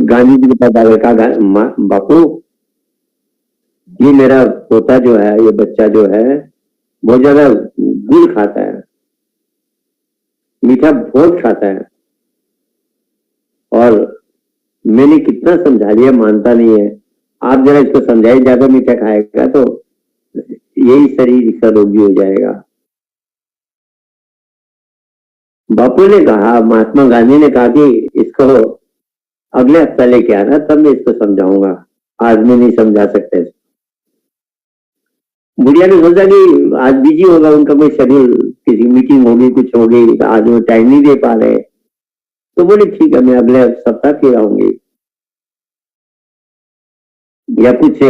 D: गांधी जी के पास आकर कहा, बापू ये मेरा पोता जो है, ये बच्चा जो है बहुत ज्यादा गुड़ खाता है, मीठा बहुत खाता है, और मैंने कितना समझा लिया मानता नहीं है। आप जरा इसको समझाइए, ज्यादा मीठा खाएगा तो यही शरीर इसका रोगी हो जाएगा। बापू ने कहा, महात्मा गांधी ने कहा कि इसको अगले हफ्ता लेके आना, तब मैं इसको समझाऊंगा, आज मैं नहीं समझा सकते। बुढ़िया ने सोचा कि आज बिजी होगा, उनका कोई शेड्यूल, किसी मीटिंग होगी, कुछ होगी, आज वो टाइम नहीं दे पा रहे। तो बोले ठीक है, मैं अगले सप्ताह फिर आऊंगी, या कुछ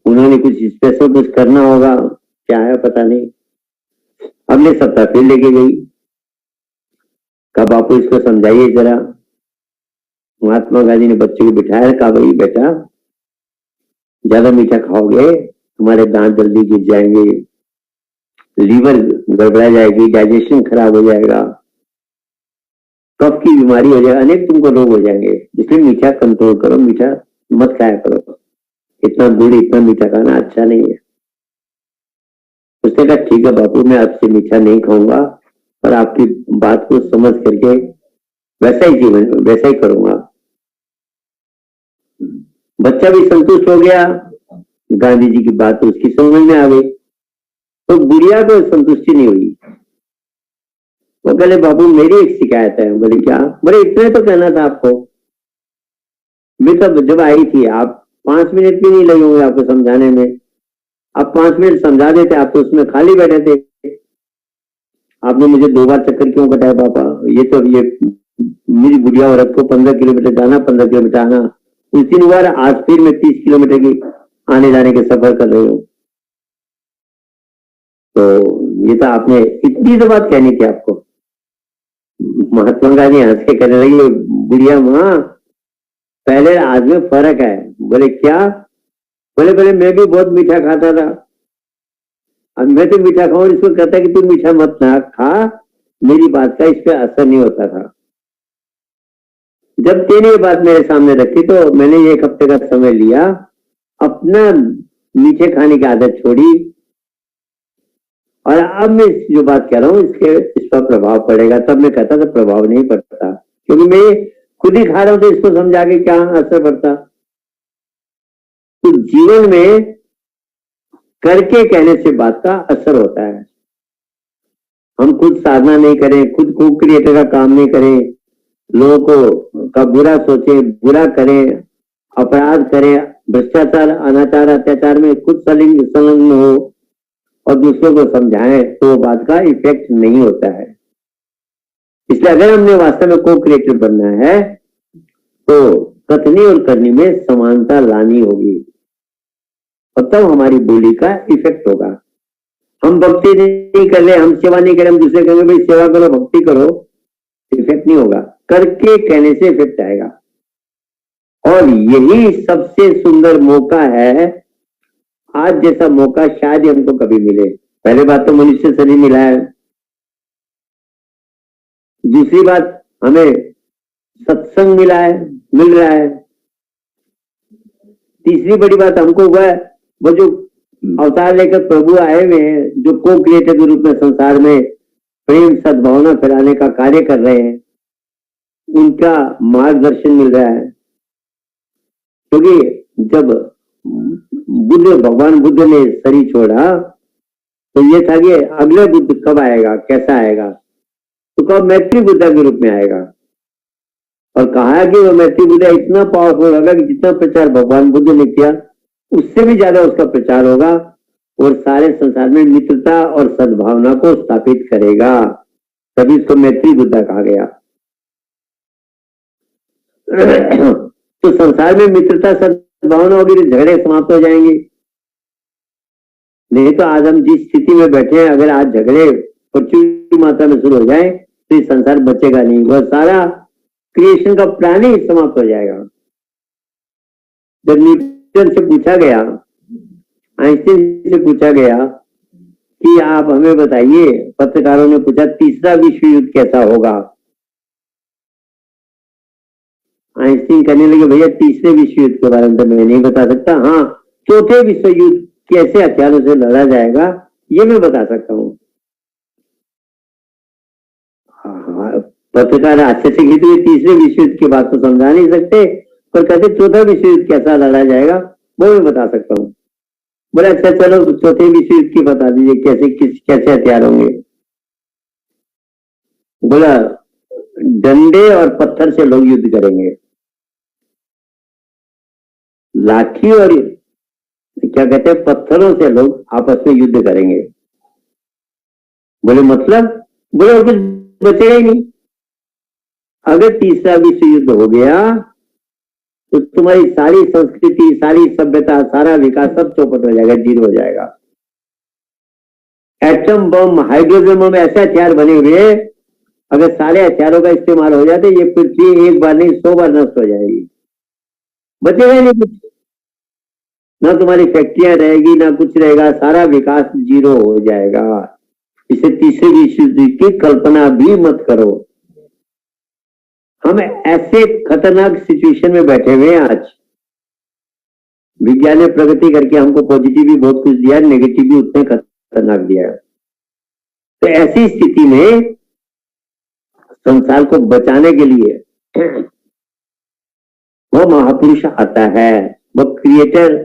D: उन्होंने कुछ स्पेशल कुछ करना होगा, क्या है पता नहीं। अगले सप्ताह फिर लेके गई, कहा बापू इसको समझाइए जरा। महात्मा गांधी ने बच्चे को बिठाया, कहा भाई बेटा ज्यादा मीठा खाओगे तुम्हारे दांत जल्दी गिर जाएंगे, लीवर गड़बड़ा जाएगी, डाइजेशन खराब हो जाएगा, कफ की बीमारी हो जाएगी, अनेक तुमको रोग हो जाएंगे। इसलिए मीठा कंट्रोल करो, मीठा मत खाया करो, इतना गुड़ इतना मीठा खाना अच्छा नहीं है। उसने कहा ठीक है बापू, मैं आपसे मीठा नहीं खाऊंगा, पर आपकी बात को समझ करके वैसा ही जीवन वैसा ही करूंगा। बच्चा भी संतुष्ट हो गया, गांधी जी की बात उसकी समझ में आ गई, तो बुढ़िया को संतुष्टि नहीं हुई। वो बोले बाबू मेरी एक शिकायत है। बोले क्या? बोले इतना तो कहना था आपको, मैं तो जब आई थी आप 5 मिनट भी नहीं लगे होंगे आपको समझाने में, आप 5 मिनट समझा देते, आप तो उसमें खाली बैठे थे। आपने मुझे 2 बार चक्कर क्यों कटाया पापा? ये मेरी बुढ़िया औरत को 15 किलोमीटर जाना 15 किलोमीटर आना, उस दिन बार आज फिर मैं 30 किलोमीटर की आने जाने के सफर कर रही हूँ। तो ये तो आपने इतनी तो बात कहनी थी आपको। महात्मा गांधी हंस के कहने लगे बुढ़िया माँ, पहले आज में फर्क है। बोले क्या? बोले पहले मैं भी बहुत मीठा खाता था, अब मैं तो मीठा खाऊं, इसको कहता कि तू मीठा मत ना खा, मेरी बात का इस पे असर नहीं होता था। जब तेने ये बात मेरे सामने रखी तो मैंने 1 हफ्ते का समय लिया, अपना मीठे खाने की आदत छोड़ी, और अब मैं जो बात कह रहा हूँ इस पर प्रभाव पड़ेगा। तब मैं कहता था प्रभाव नहीं पड़ता, क्योंकि मैं खुद ही खा रहा हूं, तो इसको समझा के क्या असर पड़ता। तो जीवन में करके कहने से बात का असर होता है। हम खुद साधना नहीं करें, खुद को क्रिएटर का काम नहीं करें, लोगों को का बुरा सोचे, बुरा करें, अपराध करें, भ्रष्टाचार अनाचार अत्याचार में खुद संलग्न हो और दूसरों को समझाएं, तो बात का इफेक्ट नहीं होता है। इसलिए अगर हमने वास्तव में को क्रिएटर बनना है तो कथनी और करनी में समानता लानी होगी, और तब हमारी बोली का इफेक्ट होगा। हम भक्ति नहीं कर रहे, हम सेवा नहीं करें, हम दूसरे कहेंगे भाई सेवा करो भक्ति करो, इफेक्ट नहीं होगा। करके कहने से इफेक्ट आएगा। और यही सबसे सुंदर मौका है, आज जैसा मौका शायद ही हमको कभी मिले। पहले बात तो मनुष्य शरीर मिला है, दूसरी बात हमें सत्संग मिला है, मिल रहा है, तीसरी बड़ी बात हमको हुआ है वो जो अवतार लेकर प्रभु आए हुए हैं, जो को क्रिएटर के रूप में संसार में प्रेम सद्भावना फैलाने का कार्य कर रहे हैं, उनका मार्गदर्शन मिल रहा है। क्योंकि जब भगवान बुद्ध ने शरीर छोड़ा तो ये था कि अगला बुद्ध कब आएगा, कैसा आएगा, तो कब मैत्री बुद्ध के रूप में आएगा। और कहा है कि वो मैत्री बुद्ध इतना पावरफुल होगा कि जितना प्रचार भगवान बुद्ध ने किया उससे भी ज्यादा उसका प्रचार होगा, और सारे संसार में मित्रता और सद्भावना को स्थापित करेगा। तभी इसको मैत्री बुद्ध कहा गया। तो संसार में मित्रता सद्भावना होगी तो झगड़े समाप्त हो जाएंगे। नहीं तो आज हम जिस स्थिति में बैठे हैं, अगर आज झगड़े प्रचुर मात्रा में शुरू हो जाए तो ये संसार बचेगा नहीं, वह सारा क्रिएशन का प्लान ही समाप्त हो जाएगा। जब न्यूटन से पूछा गया, आइंस्टीन से पूछा गया कि आप हमें बताइए, पत्रकारों ने पूछा तीसरा विश्व युद्ध कैसा होगा, आइंस्टीन कहने लगे भैया तीसरे विश्व युद्ध के बारे में तो मैं नहीं बता सकता, हाँ चौथे विश्व युद्ध कैसे हथियारों से लड़ा जाएगा ये मैं बता सकता हूँ। पत्रकार आश्चर्य से कहते तीसरे विश्व युद्ध की बात तो समझा नहीं सकते, पर कहते चौथा विश्व युद्ध कैसा लड़ा जाएगा वो मैं बता सकता हूँ। बोले अच्छा चलो चौथे विश्व युद्ध की बता दीजिए, कैसे हथियार होंगे। बोला डंडे और पत्थर से लोग युद्ध करेंगे, लाठी और क्या कहते हैं पत्थरों से लोग आपस में युद्ध करेंगे। बोले मतलब? बोले और कुछ बचेगा ही नहीं। अगर तीसरा विश्व युद्ध हो गया तो तुम्हारी सारी संस्कृति, सारी सभ्यता, सारा विकास सब चौपट हो जाएगा, जीरो हो जाएगा। एटम बम, हाइड्रोजन बम ऐसे हथियार बने हुए, अगर सारे हथियारों का इस्तेमाल हो जाते ये पृथ्वी एक बार नहीं 100 बार नष्ट हो जाएगी, बचेगा नहीं कुछ। ना तुम्हारी फैक्ट्रियां रहेगी ना कुछ रहेगा, सारा विकास जीरो हो जाएगा। इसे तीसरे विश्व युद्ध की कल्पना भी मत करो। हम ऐसे खतरनाक सिचुएशन में बैठे हुए हैं आज। विज्ञान ने प्रगति करके हमको पॉजिटिव भी बहुत कुछ दिया, नेगेटिव भी उतने खतरनाक दिया है। तो ऐसी स्थिति में संसार को बचाने के लिए वो महापुरुष आता है, वो क्रिएटर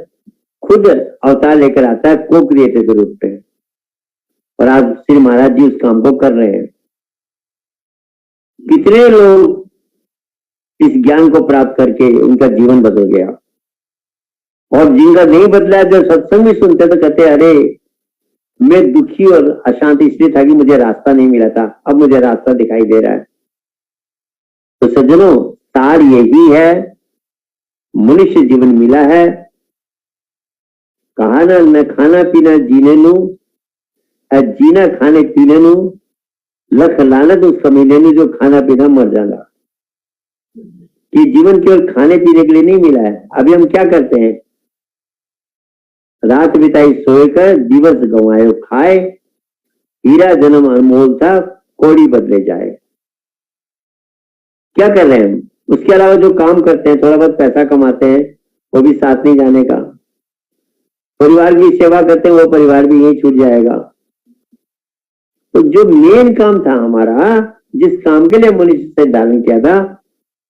D: खुद अवतार लेकर आता है, को क्रिएटर के रूप में। और आज श्री महाराज जी उस काम को कर रहे हैं। कितने लोग इस ज्ञान को प्राप्त करके उनका जीवन बदल गया, और जिनका नहीं बदला, जो सत्संग भी सुनते तो कहते अरे मैं दुखी और अशांत इसलिए था कि मुझे रास्ता नहीं मिला था, अब मुझे रास्ता दिखाई दे रहा है। तो सज्जनों, सार यही है, मनुष्य जीवन मिला है, कहा ना न खाना पीना जीने नू, जीना खाने पीने नू, लख लानत उस कमीने नू जो खाना पीना मर जाना। कि जीवन केवल खाने पीने के लिए नहीं मिला है। अभी हम क्या करते हैं, रात बिताई सोएकर, दिवस गंवायो खाए, हीरा जन्म अनमोल था, कोड़ी बदले जाए। क्या कर रहे हैं? उसके अलावा जो काम करते हैं, थोड़ा बहुत पैसा कमाते हैं, वो भी साथ नहीं जाने का। परिवार की सेवा करते हैं, वो परिवार भी यही छूट जाएगा। तो जो मेन काम था हमारा, जिस काम के लिए मनुष्य से धारण किया था,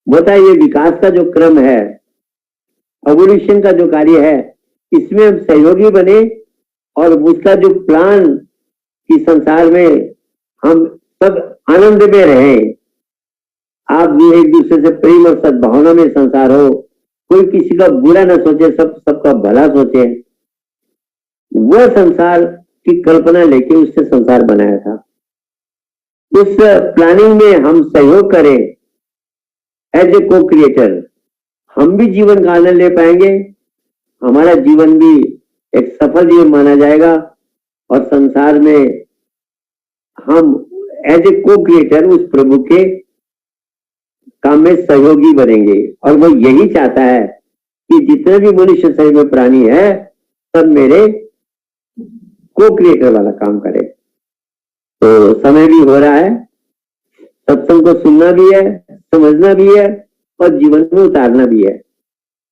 D: वो था ये विकास का जो क्रम है, एवोल्यूशन का जो कार्य है, इसमें हम सहयोगी बने और उसका जो प्लान कि संसार में हम सब आनंद में रहे, आप भी एक दूसरे से प्रेम और सद्भावना में संसार हो, कोई किसी का बुरा ना सोचे, सबका भला सोचे, वह संसार की कल्पना लेके उससे संसार बनाया था। उस प्लानिंग में हम सहयोग करें एज ए को क्रिएटर, हम भी जीवन का आनंद ले पाएंगे, हमारा जीवन भी एक सफल जीवन माना जाएगा, और संसार में हम एज ए को क्रिएटर उस प्रभु के काम में सहयोगी बनेंगे। और वो यही चाहता है कि जितने भी मनुष्य शरीर में प्राणी है, सब मेरे को क्रिएटर वाला काम करे। तो समय भी हो रहा है, सत्संग को सुनना भी है, समझना भी है, और जीवन में उतारना भी है।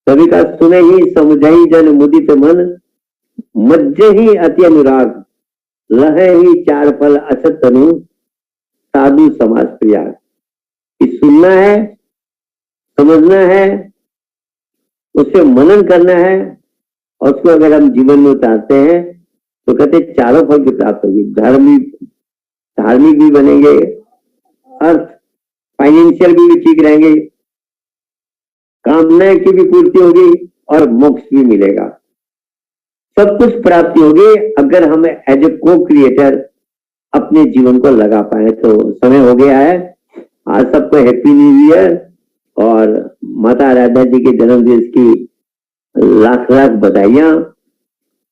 D: कवि का सुने ही समझई जन मुदित मन, मज्जे ही अति अनुराग, लहे ही चार फल अछत तनु, साधु समाज प्रिया। सुनना है, समझना है, उसे मनन करना है, और उसको अगर हम जीवन में उतारते हैं तो कहते चारों फल की प्राप्त होगी। धार्मिक भी बनेंगे, अर्थ फाइनेंशियल भी ठीक रहेंगे, कामनाएं की भी पूर्ति होगी, और मोक्ष भी मिलेगा। सब कुछ प्राप्ति होगी अगर हम एज ए को क्रिएटर अपने जीवन को लगा पाए। तो समय हो गया है। आज सबको हैप्पी न्यू ईयर, और माता राधा जी के जन्मदिन की लाख लाख बधाइयां,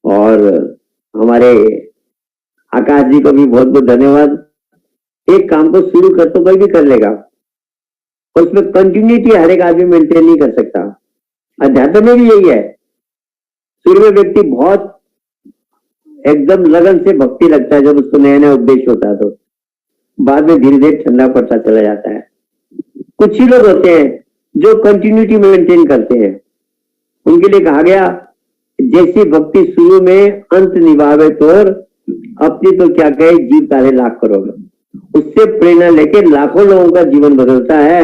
D: और हमारे आकाश जी को भी बहुत बहुत धन्यवाद। एक काम को शुरू कर तो कोई भी कर लेगा, और उसमें कंटिन्यूटी हर एक आदमी मेंटेन नहीं कर सकता। अध्यात्म में भी यही है, शुरू में व्यक्ति बहुत एकदम लगन से भक्ति लगता है, जब उसको नया नया उपदेश होता है, तो बाद में धीरे धीरे ठंडा पड़ता चला जाता है। कुछ ही लोग होते हैं जो कंटिन्यूटी मेंटेन करते हैं। उनके लिए कहा गया, जैसी भक्ति शुरू में अंत निभावे तोर, अपनी तो क्या कहे जीव तारे लाख करोड़। उससे प्रेरणा लेके लाखों लोगों का जीवन बदलता है।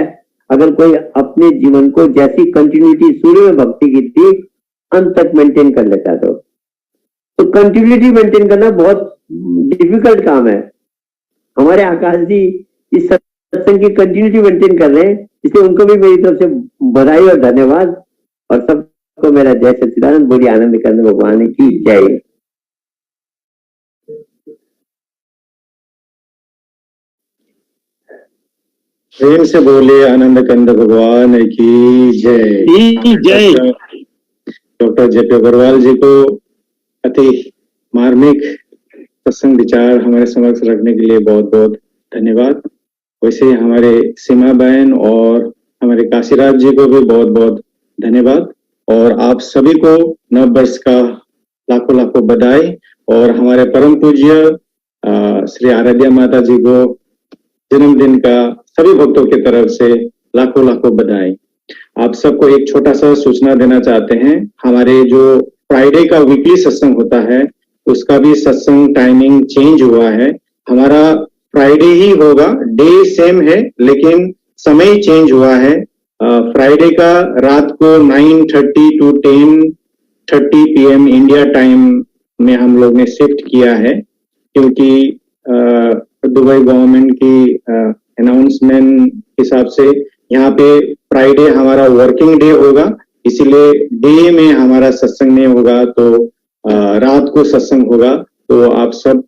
D: अगर कोई अपने जीवन को जैसी कंटिन्यूटी शुरू में भक्ति की थी, अंत तक मेंटेन कर लेता है। तो कंटिन्यूटी मेंटेन करना बहुत डिफिकल्ट काम है। हमारे आकाश जी इस सत्संग की कंटिन्यूटी मेंटेन कर रहे हैं, इसलिए उनको भी मेरी तरफ से बधाई और धन्यवाद। और सबको मेरा जय सच्चिदानंद, बोलिए आनंद कंद भगवान की जय।
E: प्रेम से बोले आनंद कंद भगवान की जय।
C: जय।
E: डॉक्टर जेपी अग्रवाल जी को अति मार्मिक सत्संग विचार हमारे समक्ष रखने के लिए बहुत बहुत धन्यवाद। वैसे ही हमारे सीमा बहन और हमारे काशीराज जी को भी बहुत बहुत धन्यवाद, और आप सभी को नव वर्ष का लाखों लाखों बधाई। और हमारे परम पूज्य श्री आराध्या माता जी को जन्मदिन का सभी भक्तों की तरफ से लाखों लाखों बधाई। आप सबको एक छोटा सा सूचना देना चाहते हैं, हमारे जो फ्राइडे का वीकली सत्संग होता है उसका भी सत्संग टाइमिंग चेंज हुआ है। हमारा फ्राइडे ही होगा, डे सेम है लेकिन समय चेंज हुआ है। फ्राइडे का रात को 9:30 to 10:30 PM इंडिया टाइम में हम लोग ने शिफ्ट किया है, क्योंकि दुबई गवर्नमेंट की अनाउंसमेंट हिसाब से यहाँ पे फ्राइडे हमारा वर्किंग डे होगा, इसीलिए डे में हमारा सत्संग नहीं होगा, तो रात को सत्संग होगा। तो आप सब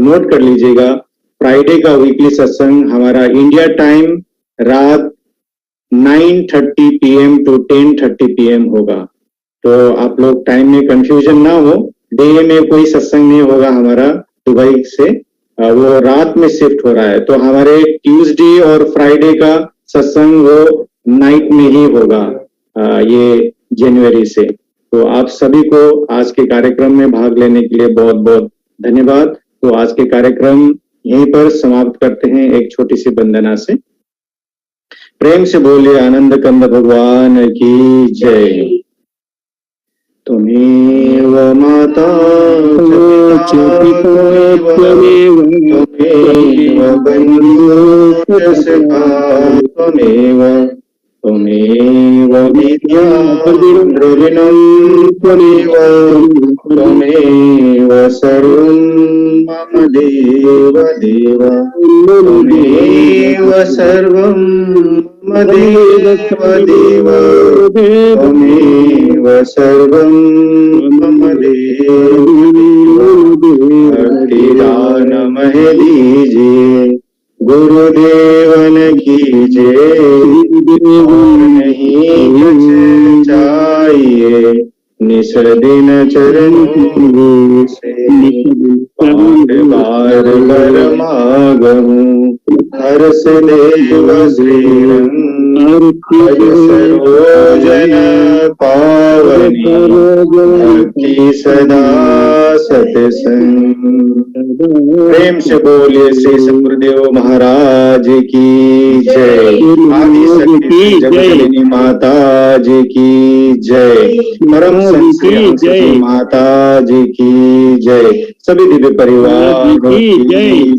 E: नोट कर लीजिएगा, फ्राइडे का वीकली सत्संग हमारा इंडिया टाइम रात 9:30 PM to 10:30 PM होगा। तो आप लोग टाइम में कंफ्यूजन ना हो, डे में कोई सत्संग नहीं होगा हमारा दुबई से, वो रात में शिफ्ट हो रहा है। तो हमारे ट्यूसडे और फ्राइडे का सत्संग वो नाइट में ही होगा ये जनवरी से। तो आप सभी को आज के कार्यक्रम में भाग लेने के लिए बहुत बहुत धन्यवाद। तो आज के कार्यक्रम यहीं पर समाप्त करते हैं एक छोटी सी वंदना से। प्रेम से बोलिए आनंद कंद भगवान की जय। त्वमेव माता त्वमेव बन्धुः सखा त्वमेव विद्या द्रविणं त्वमेव सर्वं मम देव देव त्वमेव सर्वं मम देव देव त्वमेव सर्वं मम देव भक्तिदान महे दीजिए गुरुदेवन की जय। नहीं कुछ चाहिए निस दिन चरणों से बार बार मांगूं हर्ष देव श्रीरंग सरोजन पावनी भक्ति सदा सत्संग। प्रेम से बोलिए श्री सतगुरुदेव महाराज की जय। आदि शक्ति जगदम्बिका माता जी की जय। परम संत माता जी की जय। सभी दिव्य परिवार की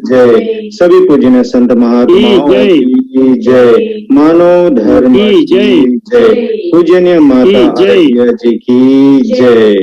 E: जय। सभी पूजनीय संत महात्माओं की जय। मानव धर्म की जय। पूजनीय माता आराध्या जी की जय।